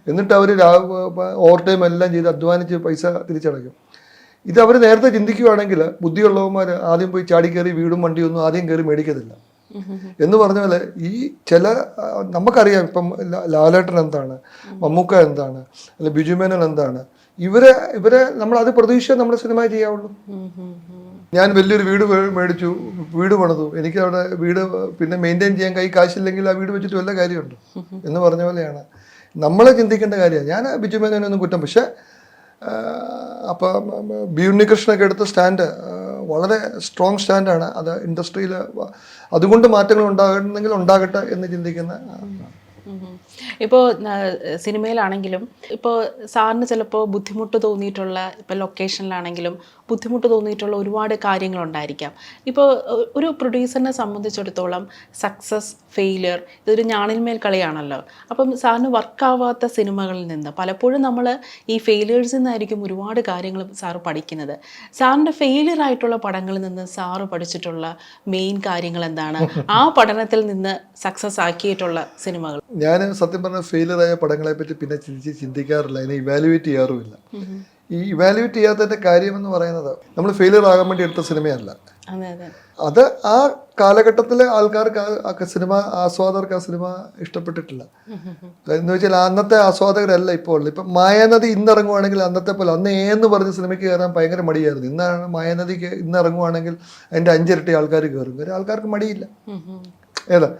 എന്നിട്ട് അവർ ഓവർ ടൈം എല്ലാം ചെയ്ത് അധ്വാനിച്ച് പൈസ തിരിച്ചടയ്ക്കും. ഇത് അവർ നേരത്തെ ചിന്തിക്കുകയാണെങ്കിൽ ബുദ്ധിയുള്ളവന്മാർ ആദ്യം പോയി ചാടി കയറി വീടും വണ്ടിയൊന്നും ആദ്യം കയറി മേടിക്കത്തില്ല. എന്ന് പറഞ്ഞ പോലെ ഈ നമുക്കറിയാം ഇപ്പം ലാലേട്ടൻ എന്താണ്, മമ്മൂക്ക എന്താണ്, അല്ലെ ബിജു മേനോൻ എന്താണ്, ഇവരെ നമ്മൾ അത് പ്രതീക്ഷിച്ചാൽ നമ്മുടെ സിനിമ ചെയ്യാവുള്ളൂ. ഞാൻ വലിയൊരു വീട് മേടിച്ചു, വീട് പണിതു, എനിക്ക് അവിടെ വീട് പിന്നെ മെയിൻറ്റെയിൻ ചെയ്യാൻ കാശില്ലെങ്കിൽ ആ വീട് വെച്ചിട്ട് വല്ല കാര്യമുണ്ടോ എന്ന് പറഞ്ഞ പോലെയാണ് നമ്മളെ ചിന്തിക്കേണ്ട കാര്യമാണ്. ഞാൻ ബിജു മേനോനൊന്നും കുറ്റം, പക്ഷെ അപ്പം ബി ഉണ്ണികൃഷ്ണനൊക്കെ എടുത്ത സ്റ്റാൻഡ് വളരെ സ്ട്രോങ് സ്റ്റാൻഡാണ്. അത് ഇൻഡസ്ട്രിയിൽ അതുകൊണ്ട് മാറ്റങ്ങൾ ഉണ്ടാകണമെങ്കിൽ ഉണ്ടാകട്ടെ എന്ന് ചിന്തിക്കുന്ന. ഇപ്പോൾ സിനിമയിലാണെങ്കിലും ഇപ്പോൾ സാറിന് ചിലപ്പോൾ ബുദ്ധിമുട്ട് തോന്നിയിട്ടുള്ള, ഇപ്പോൾ ലൊക്കേഷനിലാണെങ്കിലും ബുദ്ധിമുട്ട് തോന്നിയിട്ടുള്ള ഒരുപാട് കാര്യങ്ങളുണ്ടായിരിക്കാം. ഇപ്പോൾ ഒരു പ്രൊഡ്യൂസറിനെ സംബന്ധിച്ചിടത്തോളം സക്സസ്, ഫെയിലിയർ ഇതൊരു ഞാണിന്മേൽ കളിയാണല്ലോ. അപ്പം സാറിന് വർക്കാവാത്ത സിനിമകളിൽ നിന്ന് പലപ്പോഴും നമ്മൾ ഈ ഫെയിലിയേഴ്സിൽ നിന്നായിരിക്കും ഒരുപാട് കാര്യങ്ങൾ സാറ് പഠിക്കുന്നത്. സാറിൻ്റെ ഫെയിലിയർ ആയിട്ടുള്ള പടങ്ങളിൽ നിന്ന് സാറ് പഠിച്ചിട്ടുള്ള മെയിൻ കാര്യങ്ങൾ എന്താണ്? ആ പഠനത്തിൽ നിന്ന് സക്സസ് ആക്കിയിട്ടുള്ള സിനിമകൾ. ഞാൻ സത്യം പറഞ്ഞ ഫെയിലിയറായ പടങ്ങളെ പറ്റി പിന്നെ ചിന്തിക്കാറില്ല, അതിനെ ഇവാലുവേറ്റ് ചെയ്യാറുമില്ല. ഈ ഇവാലുവേറ്റ് ചെയ്യാത്തതിന്റെ കാര്യം എന്ന് പറയുന്നത് നമ്മൾ ഫെയിലിയർ ആകാൻ വേണ്ടി എടുത്ത സിനിമയല്ല, അത് ആ കാലഘട്ടത്തിലെ ആൾക്കാർക്ക് സിനിമ ആസ്വാദകർക്ക് ആ സിനിമ ഇഷ്ടപ്പെട്ടിട്ടില്ല. എന്ന് വെച്ചാൽ അന്നത്തെ ആസ്വാദകരല്ല ഇപ്പോൾ ഉള്ളത്. ഇപ്പം മായാനദി ഇന്നിറങ്ങുവാണെങ്കിൽ അന്നത്തെ പോലെ അന്ന് എന്ന് പറഞ്ഞ സിനിമയ്ക്ക് കയറാൻ ഭയങ്കര മടിയായിരുന്നു. ഇന്നാണ് മായാനദിക്ക് ഇന്നിറങ്ങുവാണെങ്കിൽ അതിൻ്റെ 5 ഇരട്ടി ആൾക്കാർ കയറും. ആൾക്കാർക്ക് മടിയില്ല. ഏതാ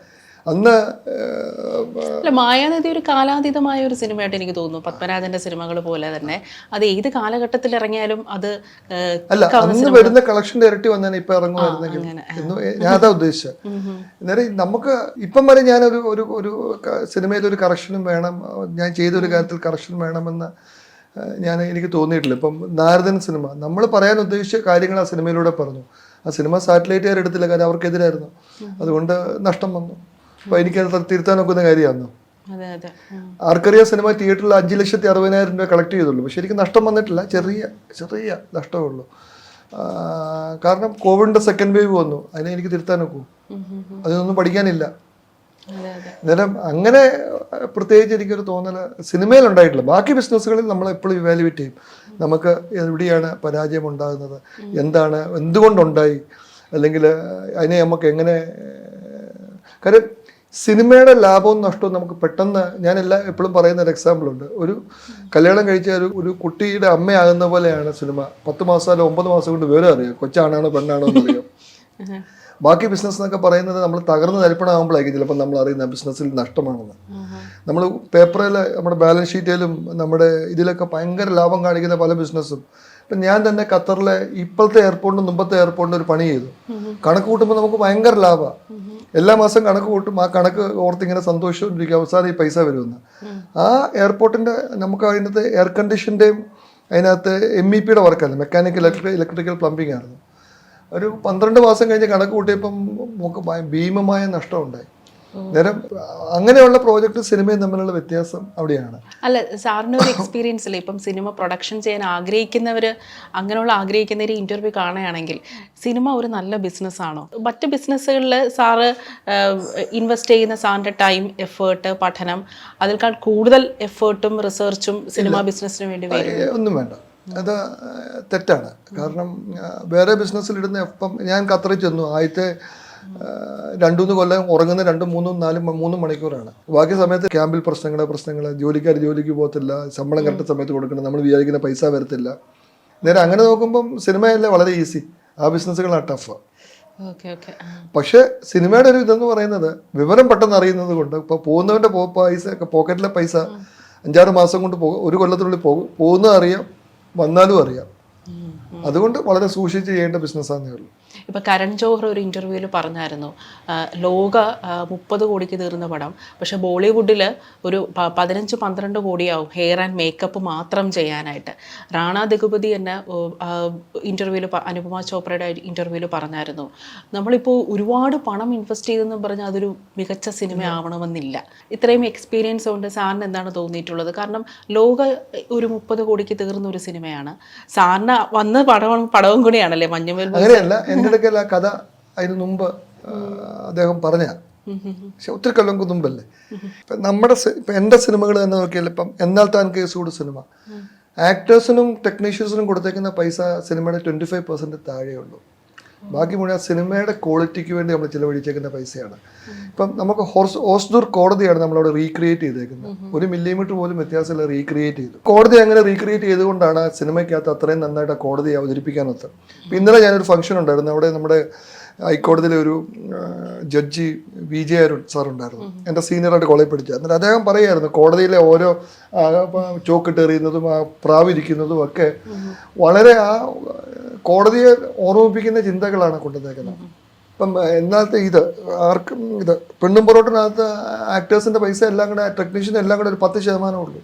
അന്ന് മായാനദി ഒരു കാലാതീതമായ ഒരു സിനിമയായിട്ട് എനിക്ക് തോന്നുന്നു. പത്മനാഭന്റെ സിനിമകൾ പോലെ തന്നെ അത് ഏത് കാലഘട്ടത്തിൽ ഇറങ്ങിയാലും അത് അല്ല, അന്ന് വരുന്ന കളക്ഷന്റെ ഇരട്ടി വന്നേനെ ഇപ്പൊ ഇറങ്ങുമായിരുന്നെങ്കിൽ എന്ന് ഞാൻ അതാ ഉദ്ദേശിച്ചത്. അന്നേരം നമുക്ക് ഇപ്പം വരെ ഞാൻ ഒരു സിനിമയിൽ ഒരു കറക്ഷനും വേണം, ഞാൻ ചെയ്തൊരു കാര്യത്തിൽ കറക്ഷൻ വേണമെന്ന് എനിക്ക് തോന്നിയിട്ടില്ല. ഇപ്പം നാരദൻ സിനിമ നമ്മൾ പറയാൻ ഉദ്ദേശിച്ച കാര്യങ്ങൾ ആ സിനിമയിലൂടെ പറഞ്ഞു. ആ സിനിമ സാറ്റലൈറ്റുകാർ എടുത്തില്ല, കാര്യം അവർക്കെതിരായിരുന്നു. അതുകൊണ്ട് നഷ്ടം വന്നു. അപ്പോൾ എനിക്കത് തിരുത്താൻ നോക്കുന്ന കാര്യമായിരുന്നു. അതെ അതെ. ആർക്കറിയാം, സിനിമ തിയേറ്ററിൽ 5,60,60,000 രൂപ കളക്ട് ചെയ്തുള്ളൂ. പക്ഷെ എനിക്ക് നഷ്ടം വന്നിട്ടില്ല, ചെറിയ ചെറിയ നഷ്ടമേ ഉള്ളൂ. കാരണം കോവിഡിൻ്റെ സെക്കൻഡ് വേവ് വന്നു, അതിനെ എനിക്ക് തിരുത്താൻ നോക്കൂ, അതിനൊന്നും പഠിക്കാനില്ല. അന്നേരം അങ്ങനെ പ്രത്യേകിച്ച് എനിക്കൊരു തോന്നൽ സിനിമയിലുണ്ടായിട്ടില്ല. ബാക്കി ബിസിനസ്സുകളിൽ നമ്മൾ എപ്പോഴും ഇവാലുവേറ്റ് ചെയ്യും, നമുക്ക് എവിടെയാണ് പരാജയം ഉണ്ടാകുന്നത്, എന്താണ്, എന്തുകൊണ്ടുണ്ടായി, അല്ലെങ്കിൽ അതിനെ നമുക്ക് എങ്ങനെ. കാര്യം സിനിമയുടെ ലാഭവും നഷ്ടവും നമുക്ക് പെട്ടെന്ന്, ഞാൻ എപ്പോഴും പറയുന്ന ഒരു എക്സാമ്പിൾ ഉണ്ട്. ഒരു കല്യാണം കഴിച്ച ഒരു കുട്ടിയുടെ അമ്മയാകുന്ന പോലെയാണ് സിനിമ. 10 മാസം അല്ല 9 മാസം കൊണ്ട് വിവരം അറിയാം, കൊച്ചാണാണോ പെണ്ണാണോ എന്നറിയാം. ബാക്കി ബിസിനസ് എന്നൊക്കെ പറയുന്നത് നമ്മൾ തകർന്ന് തരിപ്പണമാകുമ്പോഴായിരിക്കും ചിലപ്പോൾ നമ്മൾ അറിയുന്ന ബിസിനസ്സിൽ നഷ്ടമാണെന്ന്. നമ്മൾ പേപ്പറിൽ, നമ്മുടെ ബാലൻസ് ഷീറ്റിലും നമ്മുടെ ഇതിലൊക്കെ ഭയങ്കര ലാഭം കാണിക്കുന്ന പല ബിസിനസ്സും. ഇപ്പം ഞാൻ തന്നെ ഖത്തറിലെ ഇപ്പോഴത്തെ എയർപോർട്ടിനും മുമ്പത്തെ എയർപോർട്ടിനും ഒരു പണി ചെയ്തു. കണക്ക് കൂട്ടുമ്പോൾ നമുക്ക് ഭയങ്കര ലാഭമാണ്. എല്ലാ മാസം കണക്ക് കൂട്ടും, ആ കണക്ക് ഓർത്തിങ്ങനെ സന്തോഷിച്ചിരിക്കും, അവസാനം ഈ പൈസ വരുമെന്ന്. ആ എയർപോർട്ടിൻ്റെ നമുക്ക് അതിനകത്ത് എയർ കണ്ടീഷൻ്റെയും അതിനകത്ത് MEP വർക്കല്ല, മെക്കാനിക്കൽ ഇലക്ട്രിക്കൽ പ്ലംബിംഗ് ആയിരുന്നു. ഒരു 12 മാസം കഴിഞ്ഞ് കണക്ക് കൂട്ടിയപ്പം നമുക്ക് ഭീമമായ നഷ്ടമുണ്ടായി. നേരം അങ്ങനെയുള്ള പ്രോജക്റ്റ് സിനിമയും തമ്മിലുള്ള വ്യത്യാസം അവിടെയാണ്. അല്ല, സാറിന് ഒരു എക്സ്പീരിയൻസ് ഇല്ലേ, ഇപ്പം സിനിമ പ്രൊഡക്ഷൻ ചെയ്യാൻ ആഗ്രഹിക്കുന്നവർ, അങ്ങനെയുള്ള ആഗ്രഹിക്കുന്നവർ ഇന്റർവ്യൂ കാണുകയാണെങ്കിൽ സിനിമ ഒരു നല്ല ബിസിനസ്സാണോ? മറ്റ് ബിസിനസ്സുകളിൽ സാറ് ഇൻവെസ്റ്റ് ചെയ്യുന്ന സാറിൻ്റെ ടൈം, എഫേർട്ട്, പഠനം, അതിനേക്കാൾ കൂടുതൽ എഫേർട്ടും റിസർച്ചും സിനിമ ബിസിനസ്സിന് വേണ്ടി ഒന്നും വേണ്ട. അത് തെറ്റാണ്. കാരണം വേറെ ബിസിനസ്സിലിടുന്ന ഇപ്പം ഞാൻ ഖത്തറിൽ ചെന്നു, ആദ്യത്തെ 2-3 കൊല്ലം ഉറങ്ങുന്ന 2-3 മണിക്കൂറാണ്. ബാക്കി സമയത്ത് ക്യാമ്പിൽ പ്രശ്നങ്ങൾ, ജോലിക്കാർ ജോലിക്ക് പോകത്തില്ല, ശമ്പളം കറക്റ്റ് സമയത്ത് കൊടുക്കണം, നമ്മൾ വിചാരിക്കുന്ന പൈസ വരത്തില്ല. നേരെ അങ്ങനെ നോക്കുമ്പം സിനിമയല്ലേ വളരെ ഈസി, ആ ബിസിനസ്സുകളാണ് ടഫ്. പക്ഷെ സിനിമയുടെ ഒരു ഇതെന്ന് പറയുന്നത് വിവരം പെട്ടെന്ന് അറിയുന്നത് കൊണ്ട്, ഇപ്പോൾ പോകുന്നവൻ്റെ പോക്കറ്റിലെ പൈസ 5-6 മാസം കൊണ്ട് 1 കൊല്ലത്തിനുള്ളിൽ പോകുന്നത് അറിയാം, വന്നാലും അറിയാം. അതുകൊണ്ട് വളരെ സൂക്ഷിച്ച് ചെയ്യേണ്ട ബിസിനസ്സാന്നേ ഉള്ളൂ. ഇപ്പോൾ കരൺ ജോഹർ ഒരു ഇൻ്റർവ്യൂവിൽ പറഞ്ഞായിരുന്നു, ലോക 30 കോടിക്ക് തീർന്ന പടം, പക്ഷേ ബോളിവുഡിൽ ഒരു 15-12 കോടിയാവും ഹെയർ ആൻഡ് മേക്കപ്പ് മാത്രം ചെയ്യാനായിട്ട്. റാണ ദഗുപതി എന്നെ ഇൻ്റർവ്യൂവിൽ, അനുപമ ചോപ്രയുടെ ഇൻ്റർവ്യൂവിൽ പറഞ്ഞായിരുന്നു, നമ്മളിപ്പോൾ ഒരുപാട് പണം ഇൻവെസ്റ്റ് ചെയ്തെന്ന് പറഞ്ഞാൽ അതൊരു മികച്ച സിനിമ ആവണമെന്നില്ല. ഇത്രയും എക്സ്പീരിയൻസ് കൊണ്ട് സാറിന് എന്താണ് തോന്നിയിട്ടുള്ളത്? കാരണം ലോക ഒരു 30 കോടിക്ക് തീർന്ന ഒരു സിനിമയാണ്, സാറിന് വന്ന പടവും കൂടിയാണല്ലേ മഞ്ഞുമേൽ. അങ്ങനെയല്ല, എൻ്റെ ഇടയ്ക്കല്ല കഥ അതിന് മുമ്പ് അദ്ദേഹം പറഞ്ഞ, പക്ഷെ ഒത്തിരി കൊല്ലം മുമ്പല്ലേ. ഇപ്പം എൻ്റെ സിനിമകൾ തന്നെ നോക്കിയാൽ, ഇപ്പം എന്നാൽ താൻ കേസുകൂട് സിനിമ, ആക്ടേഴ്സിനും ടെക്നീഷ്യൻസിനും കൊടുത്തേക്കുന്ന പൈസ സിനിമയുടെ 25% താഴെയുള്ളൂ. ബാക്കി മുഴുവൻ സിനിമയുടെ ക്വാളിറ്റിക്ക് വേണ്ടി നമ്മൾ ചിലവഴിച്ചേക്കുന്ന പൈസയാണ്. ഇപ്പം നമുക്ക് ഓസ്ദൂർ കോടതിയാണ് നമ്മളവിടെ റീക്രിയേറ്റ് ചെയ്തേക്കുന്നത്. 1 മില്ലിമീറ്റർ പോലും വ്യത്യാസമില്ല, റീക്രിയേറ്റ് ചെയ്തു. കോടതി അങ്ങനെ റീക്രിയേറ്റ് ചെയ്തുകൊണ്ടാണ് സിനിമയ്ക്കകത്ത് അത്രയും നന്നായിട്ട് കോടതിയെ അവതരിപ്പിക്കാനൊത്ത്. ഇന്നലെ ഞാനൊരു ഫംഗ്ഷൻ ഉണ്ടായിരുന്നു, അവിടെ നമ്മുടെ ഹൈക്കോടതിയിലെ ഒരു ജഡ്ജി VJ അരുൺ സാർ ഉണ്ടായിരുന്നു, എൻ്റെ സീനിയറായിട്ട് കോളേജ് പഠിച്ച. എന്നിട്ട് അദ്ദേഹം പറയുമായിരുന്നു, കോടതിയിലെ ഓരോ ചോക്കിട്ടെറിയുന്നതും ആ പ്രാവിരിക്കുന്നതും ഒക്കെ വളരെ ആ കോടതിയെ ഓർമ്മിപ്പിക്കുന്ന ചിന്തകളാണ് കൊണ്ടുവന്നേക്കുന്നത്. ഇപ്പം എന്നാലത്തെ ആർക്കും പെണ്ണും പൊറോട്ടിനകത്ത് ആക്ടേഴ്സിൻ്റെ പൈസ എല്ലാം കൂടെ, ടെക്നീഷ്യൻ എല്ലാം കൂടെ ഒരു 10% ഉള്ളൂ.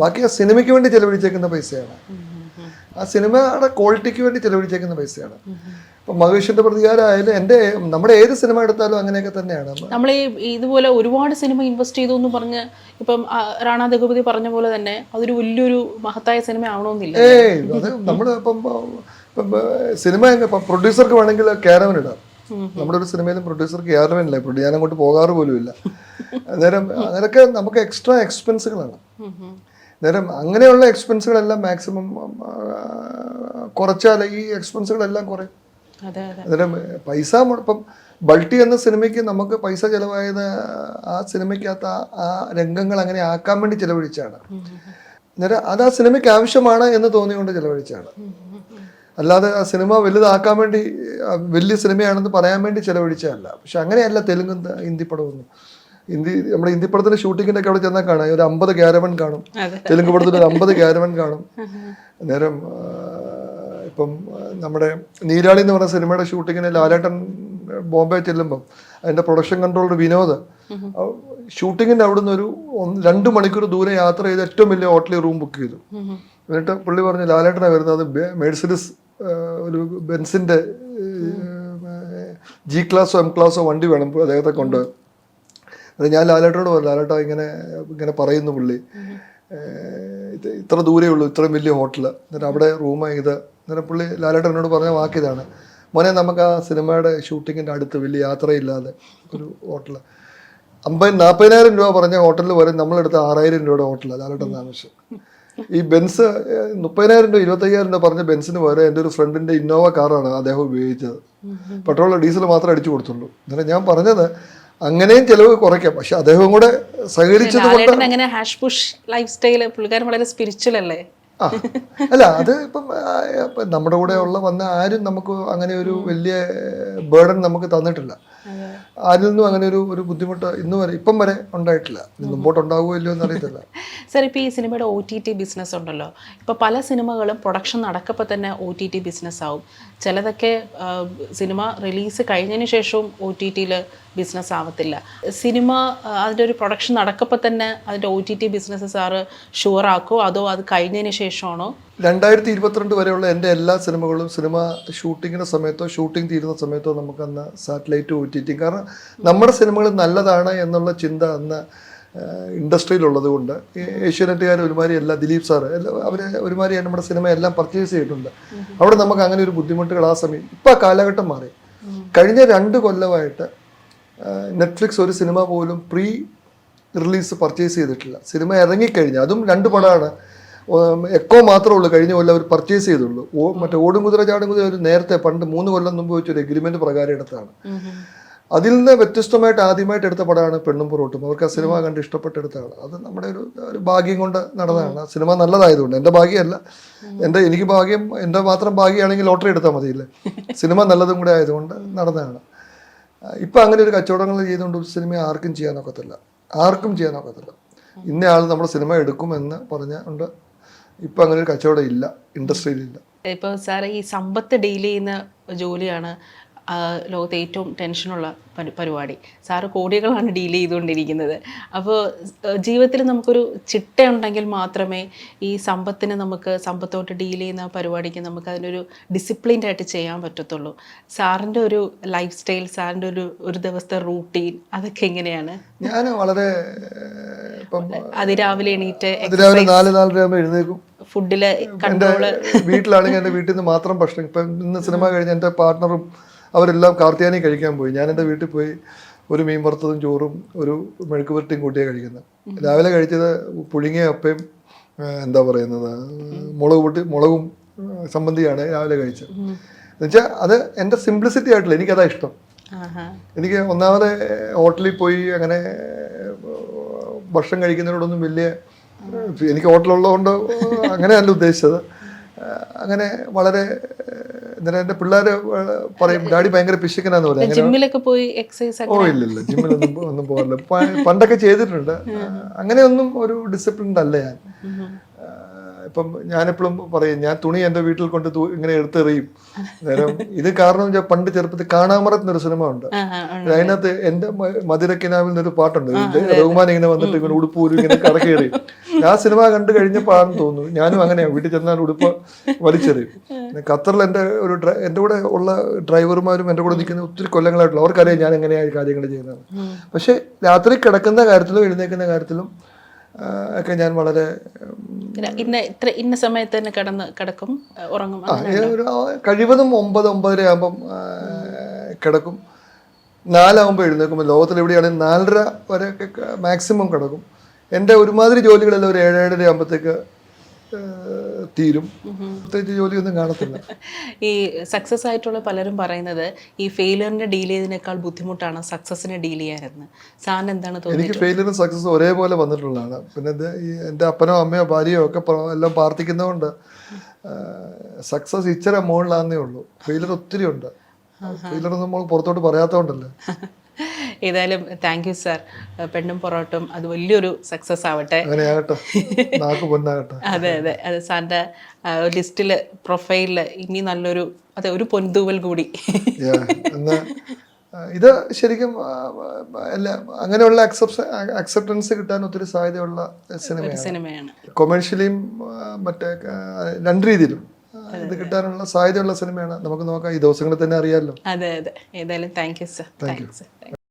ബാക്കി ആ സിനിമയ്ക്ക് വേണ്ടി ചിലവഴിച്ചേക്കുന്ന പൈസയാണ്, ആ സിനിമയുടെ ക്വാളിറ്റിക്ക് വേണ്ടി ചിലവഴിച്ചേക്കുന്ന പൈസയാണ്. ഇപ്പം മഹേഷിന്റെ പ്രതികാരമായാലും നമ്മുടെ ഏത് സിനിമ എടുത്താലും അങ്ങനെയൊക്കെ തന്നെയാണ്. നമ്മൾ ഇതുപോലെ ഒരുപാട് സിനിമ ഇൻവെസ്റ്റ് ചെയ്തു എന്ന് പറഞ്ഞ് ഇപ്പം റാണ ദഗുപതി പറഞ്ഞ പോലെ തന്നെ അതൊരു വലിയൊരു മഹത്തായ സിനിമ ആവണമെന്നില്ല. അത് നമ്മൾ ഇപ്പം സിനിമ പ്രൊഡ്യൂസർക്ക് വേണമെങ്കിൽ ക്യാരവൻ ഇടാം. നമ്മുടെ ഒരു സിനിമയിലും പ്രൊഡ്യൂസർക്ക് ക്യാരവൻ ഇല്ല, ഞാൻ അങ്ങോട്ട് പോകാറ് പോലും ഇല്ല. അന്നേരം അങ്ങനെയൊക്കെ നമുക്ക് എക്സ്ട്രാ എക്സ്പെൻസുകളാണ്. നേരം അങ്ങനെയുള്ള എക്സ്പെൻസുകളെല്ലാം മാക്സിമം കുറച്ചാൽ ഈ എക്സ്പെൻസുകളെല്ലാം കുറയും. അന്നേരം പൈസ ഇപ്പം ബൾട്ടി എന്ന സിനിമയ്ക്ക് നമുക്ക് പൈസ ചിലവായത് ആ സിനിമയ്ക്കകത്ത് ആ രംഗങ്ങൾ അങ്ങനെ ആക്കാൻ വേണ്ടി ചിലവഴിച്ചാണ്. അന്നേരം അത് ആ സിനിമയ്ക്ക് ആവശ്യമാണ് എന്ന് തോന്നിയുകൊണ്ട് ചിലവഴിച്ചാണ്. അല്ലാതെ ആ സിനിമ വലുതാക്കാൻ വേണ്ടി, വലിയ സിനിമയാണെന്ന് പറയാൻ വേണ്ടി ചിലവഴിച്ചതല്ല. പക്ഷെ അങ്ങനെയല്ല തെലുങ്കും ഹിന്ദി പടമൊന്നും. നമ്മുടെ ഹിന്ദി പടത്തിന്റെ ഷൂട്ടിങ്ങിന്റെ ഒക്കെ അവിടെ ചെന്നാൽ കാണാം, ഒരു 50 ക്യാരവൻ കാണും. തെലുങ്ക് പടത്തിന് ഒരു 50 ക്യാരവൻ കാണും. അന്നേരം ഇപ്പം നമ്മുടെ നീരാളി എന്ന് പറഞ്ഞ സിനിമയുടെ ഷൂട്ടിങ്ങിന് ലാലേട്ടൻ ബോംബെ ചെല്ലുമ്പം അതിന്റെ പ്രൊഡക്ഷൻ കൺട്രോളർ വിനോദ് ഷൂട്ടിങ്ങിന്റെ അവിടുന്ന് ഒരു 2 മണിക്കൂർ ദൂരെ യാത്ര ചെയ്ത് ഏറ്റവും വലിയ ഹോട്ടലിൽ റൂം ബുക്ക് ചെയ്തു. എന്നിട്ട് പുള്ളി പറഞ്ഞു, ലാലേട്ടനാണ് വരുന്നത്, അത് മെഴ്സിഡീസ് ഒരു ബെൻസിന്റെ G ക്ലാസ്സോ M ക്ലാസ്സോ വണ്ടി വേണം അദ്ദേഹത്തെ കൊണ്ട്. അത് ഞാൻ ലാലേട്ടനോട് പറഞ്ഞു, ലാലേട്ട ഇങ്ങനെ പറയുന്നു പുള്ളി, ഇത്ര ദൂരേ ഉള്ളൂ, ഇത്രയും വലിയ ഹോട്ടൽ, എന്നിട്ട് അവിടെ റൂം ചെയ്ത്, എന്നിട്ട് പുള്ളി ലാലേട്ടൻ എന്നോട് പറഞ്ഞ വാക്കിയതാണ്, മോനെ നമുക്ക് ആ സിനിമയുടെ ഷൂട്ടിങ്ങിൻ്റെ അടുത്ത് വലിയ യാത്രയില്ലാതെ ഒരു ഹോട്ടൽ 40,000 രൂപ പറഞ്ഞ ഹോട്ടലിൽ വരെ നമ്മളെടുത്ത 6,000 രൂപയുടെ ഹോട്ടലാണ് ലാലേട്ടൻ താമസിച്ചു. ഈ ബെൻസ് 30,000 രൂപ 25,000 രൂപ പറഞ്ഞ ബെൻസിന് പകരം എൻ്റെ ഒരു ഫ്രണ്ടിൻ്റെ ഇന്നോവ കാറാണ് അദ്ദേഹം ഉപയോഗിച്ചത്. പെട്രോൾ ഡീസൽ മാത്രമേ അടിച്ചു കൊടുത്തുള്ളൂ. എന്നിട്ട് ഞാൻ പറഞ്ഞത് അങ്ങനെയും ചിലവ് കുറയ്ക്കാം, പക്ഷെ അദ്ദേഹം കൂടെ സഹകരിച്ചത് കൊണ്ട് അങ്ങനെ ഹാഷ് പുഷ് ലൈഫ് സ്റ്റൈല് പുള്ളിക്കാരൻ വളരെ സ്പിരിച്വൽ അല്ലേ? അല്ല, അത് ഇപ്പം നമ്മുടെ കൂടെ വന്ന ആരും നമുക്ക് അങ്ങനെ ഒരു വലിയ ബേർഡൻ നമുക്ക് തന്നിട്ടില്ല. ആരിൽ നിന്നും അങ്ങനെ ഒരു ബുദ്ധിമുട്ട് ഇപ്പം വരെ ഉണ്ടായിട്ടില്ല. മുമ്പോട്ട് ഉണ്ടാകുമോ ഇല്ലയോ എന്നറിയത്തില്ല. സാർ, ഇപ്പോൾ ഈ സിനിമയുടെ OTT ബിസിനസ് ഉണ്ടല്ലോ, ഇപ്പോൾ പല സിനിമകളും പ്രൊഡക്ഷൻ നടക്കപ്പോൾ തന്നെ OTT ബിസിനസ് ആവും. ചിലതൊക്കെ സിനിമ റിലീസ് കഴിഞ്ഞതിന് ശേഷവും OTTയിൽ ബിസിനസ് ആവത്തില്ല. സിനിമ അതിൻ്റെ ഒരു പ്രൊഡക്ഷൻ നടക്കപ്പോൾ തന്നെ അതിൻ്റെ OTT ബിസിനസ് സാറ് ഷുവർ ആക്കുമോ, അതോ അത് കഴിഞ്ഞതിന് ശേഷമാണോ? 2022 വരെയുള്ള എൻ്റെ എല്ലാ സിനിമകളും സിനിമ ഷൂട്ടിങ്ങിൻ്റെ സമയത്തോ ഷൂട്ടിംഗ് തീരുന്ന സമയത്തോ നമുക്കന്ന് സാറ്റലൈറ്റ് OTT, കാരണം നമ്മുടെ സിനിമകൾ നല്ലതാണ് എന്നുള്ള ചിന്ത അന്ന് ഇൻഡസ്ട്രിയിലുള്ളത് കൊണ്ട് ഏഷ്യാനെറ്റുകാർ ഒരുമാതിരി എല്ലാ ദിലീപ് സാറ് അവർ ഒരുമാതിരി നമ്മുടെ സിനിമ എല്ലാം പർച്ചേസ് ചെയ്തിട്ടുണ്ട്. അവിടെ നമുക്ക് അങ്ങനെ ഒരു ബുദ്ധിമുട്ടുകൾ ആ സമയം, ഇപ്പം ആ കാലഘട്ടം മാറി. കഴിഞ്ഞ 2 കൊല്ലമായിട്ട് നെറ്റ്ഫ്ലിക്സ് ഒരു സിനിമ പോലും പ്രീ റിലീസ് പർച്ചേസ് ചെയ്തിട്ടില്ല. സിനിമ ഇറങ്ങിക്കഴിഞ്ഞ്, അതും 2 പടമാണ്, എക്കോ മാത്രമേ ഉള്ളൂ കഴിഞ്ഞ കൊല്ലം അവർ പർച്ചേസ് ചെയ്തുള്ളൂ. മറ്റേ ഓടുകുതിര ചാടുകുതിര ഒരു നേരത്തെ പണ്ട് 3 കൊല്ലം മുമ്പ് വെച്ചൊരു എഗ്രിമെന്റ് പ്രകാരം എടുത്താണ്. അതിൽ നിന്ന് വ്യത്യസ്തമായിട്ട് ആദ്യമായിട്ട് എടുത്ത പടമാണ് പെണ്ണും പൊറോട്ടും. അവർക്ക് ആ സിനിമ കണ്ട് ഇഷ്ടപ്പെട്ടെടുത്താണ്. അത് നമ്മുടെ ഒരു ഭാഗ്യം കൊണ്ട് നടന്നതാണ്. ആ സിനിമ നല്ലതായതുകൊണ്ട്, എൻ്റെ ഭാഗ്യമല്ല, എനിക്ക് ഭാഗ്യം, എൻ്റെ മാത്രം ഭാഗ്യമാണെങ്കിൽ ലോട്ടറി എടുത്താൽ മതിയില്ലേ. സിനിമ നല്ലതും കൂടെ ആയതുകൊണ്ട് നടന്നതാണ്. ഇപ്പം അങ്ങനെ ഒരു കച്ചവടങ്ങൾ ചെയ്തുകൊണ്ട് ഒരു സിനിമ ആർക്കും ചെയ്യാൻ ഒക്കത്തില്ല. ഇന്ന ആൾ നമ്മുടെ സിനിമ എടുക്കുമെന്ന് പറഞ്ഞുകൊണ്ട് ഇപ്പം അങ്ങനെ ഒരു കച്ചവടം ഇല്ല, ഇൻഡസ്ട്രിയിലില്ല. ഇപ്പോൾ സാർ, ഈ സമ്പത്ത് ഡീൽ ചെയ്യുന്ന ജോലിയാണ് ലോകത്തെ ഏറ്റവും ടെൻഷനുള്ള പരിപാടി. സാറ് കോടികളാണ് ഡീൽ ചെയ്തുകൊണ്ടിരിക്കുന്നത്. അപ്പോൾ ജീവിതത്തിൽ നമുക്കൊരു ചിട്ടയുണ്ടെങ്കിൽ മാത്രമേ ഈ സമ്പത്തോട്ട് ഡീൽ ചെയ്യുന്ന പരിപാടിക്ക് നമുക്ക് അതിനൊരു ഡിസിപ്ലിൻഡ് ആയിട്ട് ചെയ്യാൻ പറ്റത്തുള്ളൂ. സാറിൻ്റെ ഒരു ലൈഫ് സ്റ്റൈൽ, സാറിൻ്റെ ഒരു ദിവസത്തെ റൂട്ടീൻ, അതൊക്കെ എങ്ങനെയാണ്? ഞാൻ വളരെ അതിരാവിലെ എണീറ്റ് 4:30 എഴുന്നേക്കും. ഫുഡില് കൺട്രോള്. വീട്ടിലാണെങ്കിൽ എൻ്റെ വീട്ടിൽ നിന്ന് മാത്രം ഭക്ഷണം. ഇപ്പം ഇന്ന് സിനിമ കഴിഞ്ഞ് എൻ്റെ പാർട്ട്ണറും അവരെല്ലാം കാർത്തിയാനി കഴിക്കാൻ പോയി. ഞാൻ എൻ്റെ വീട്ടിൽ പോയി ഒരു മീൻ വറുത്തതും ചോറും ഒരു മെഴുക്ക് പുരട്ടിയും കൂട്ടിയാണ് കഴിക്കുന്നത്. രാവിലെ കഴിച്ചത് പുഴുങ്ങിയ അപ്പയും മുളകും സംബന്ധിയാണ് രാവിലെ കഴിച്ചത്. എന്നുവെച്ചാൽ അത് എൻ്റെ സിംപ്ലിസിറ്റി ആയിട്ടില്ല, എനിക്കതാ ഇഷ്ടം. എനിക്ക് ഒന്നാമത് ഹോട്ടലിൽ പോയി അങ്ങനെ ഭക്ഷണം കഴിക്കുന്നതിനോടൊന്നും വലിയ, എനിക്ക് ഹോട്ടലുള്ളതുകൊണ്ട് അങ്ങനെയല്ല ഉദ്ദേശിച്ചത്. അങ്ങനെ വളരെ എൻ്റെ പിള്ളേർ പറയും ഡാഡി ഭയങ്കര പിശുക്കനാന്ന് പറയും. ജിമ്മിലൊക്കെ പോയി എക്സസൈസ്? ഓ ഇല്ലില്ല, ജിമ്മിലൊന്നും പോകാറില്ല. പണ്ടൊക്കെ ചെയ്തിട്ടുണ്ട്. അങ്ങനെയൊന്നും ഒരു ഡിസിപ്ലിൻഡ് അല്ല ഞാൻ. ഇപ്പം ഞാനെപ്പോഴും പറയും, ഞാൻ തുണി എൻ്റെ വീട്ടിൽ കൊണ്ട് ഇങ്ങനെ എടുത്തെറിയും. നേരം ഇത് കാരണം പണ്ട് ചെറുപ്പത്തിൽ കാണാമറത്ത് എന്നൊരു സിനിമ ഉണ്ട്, അതിനകത്ത് എൻ്റെ മധുരക്കിനാവിൽ നിന്നൊരു പാട്ടുണ്ട്, റഹ്മാൻ ഇങ്ങനെ വന്നിട്ട് ഇങ്ങനെ ഉടുപ്പൂരും ഇങ്ങനെ കറക്കേറിയും. ആ സിനിമ കണ്ടു കഴിഞ്ഞപ്പോൾ ആണെന്ന് തോന്നുന്നു ഞാനും അങ്ങനെയാണ്, വീട്ടിൽ ചെന്നാൽ ഉടുപ്പ് വലിച്ചെറിയും. ഖത്തറിൽ എൻ്റെ കൂടെ ഉള്ള ഡ്രൈവർമാരും എൻ്റെ കൂടെ നിൽക്കുന്ന ഒത്തിരി കൊല്ലങ്ങളായിട്ടുള്ള അവർക്കറിയാം ഞാൻ എങ്ങനെയാണ് കാര്യങ്ങൾ ചെയ്യുന്നത്. പക്ഷെ രാത്രി കിടക്കുന്ന കാര്യത്തിലും എഴുന്നേക്കുന്ന കാര്യത്തിലും ഒക്കെ ഞാൻ വളരെ ഇന്ന സമയത്ത് തന്നെ കിടക്കും, ഉറങ്ങും. കഴിവതും 9-9:30 ആകുമ്പം കിടക്കും. 4 ആകുമ്പോൾ എഴുന്നേൽക്കുമ്പോൾ ലോകത്തിൽ എവിടെയാണെങ്കിൽ 4:30 വരെ മാക്സിമം കിടക്കും. എൻ്റെ ഒരുമാതിരി ജോലികളെല്ലാം ഒരു 7-7:30 ആകുമ്പോഴത്തേക്ക് തീരും. പ്രത്യേകിച്ച് ജോലിയൊന്നും കാണത്തില്ല. ഈ സക്സസ് ആയിട്ടുള്ള പലരും പറയുന്നത് ഈ ഫെയിലിയറിനെ ഡീൽ ചെയ്തതിനേക്കാൾ ബുദ്ധിമുട്ടാണ് സക്സസിനെ ഡീൽ ചെയ്യാനെന്ന്. സാറിന് എന്താണ് തോന്നുന്നത്? എനിക്ക് ഫെയിലിയറും സക്സസ് ഒരേപോലെ വന്നിട്ടുള്ളതാണ്. പിന്നെ എൻ്റെ അപ്പനോ അമ്മയോ ഭാര്യയോ ഒക്കെ എല്ലാം പ്രാർത്ഥിക്കുന്നതുകൊണ്ട് സക്സസ് ഇച്ചിരി മുകളിലാന്നേ ഉള്ളൂ. ഫെയിലിയർ ഒത്തിരി ഉണ്ട്. ഫെയിലിയർ നമ്മൾ പുറത്തോട്ട് പറയാത്തതുകൊണ്ടല്ലേ. ഏതായാലും താങ്ക് യു സാർ. പെണ്ണും പൊറോട്ടും അത് വലിയൊരു സക്സസ് ആവട്ടെ. അതെ അതെ അതെ, സാറിൻ്റെ ലിസ്റ്റില് പ്രൊഫൈലില് ഇനി നല്ലൊരു ഒരു പൊൻതൂവൽ കൂടി. ഇത് ശരിക്കും അങ്ങനെയുള്ള അക്സെപ്റ്റൻസ് കിട്ടാൻ ഒത്തിരി സാധ്യതയുള്ള സിനിമയാണ്. കൊമേഴ്ഷ്യലിയും മറ്റേ 2 രീതിയിലും ഇത് കിട്ടാനുള്ള സാധ്യതയുള്ള സിനിമയാണ്. നമുക്ക് നോക്കാം, ഈ ദിവസങ്ങളിൽ തന്നെ അറിയാമല്ലോ. അതെ അതെ, ഏതായാലും thank you sir. Thank you. Thanks.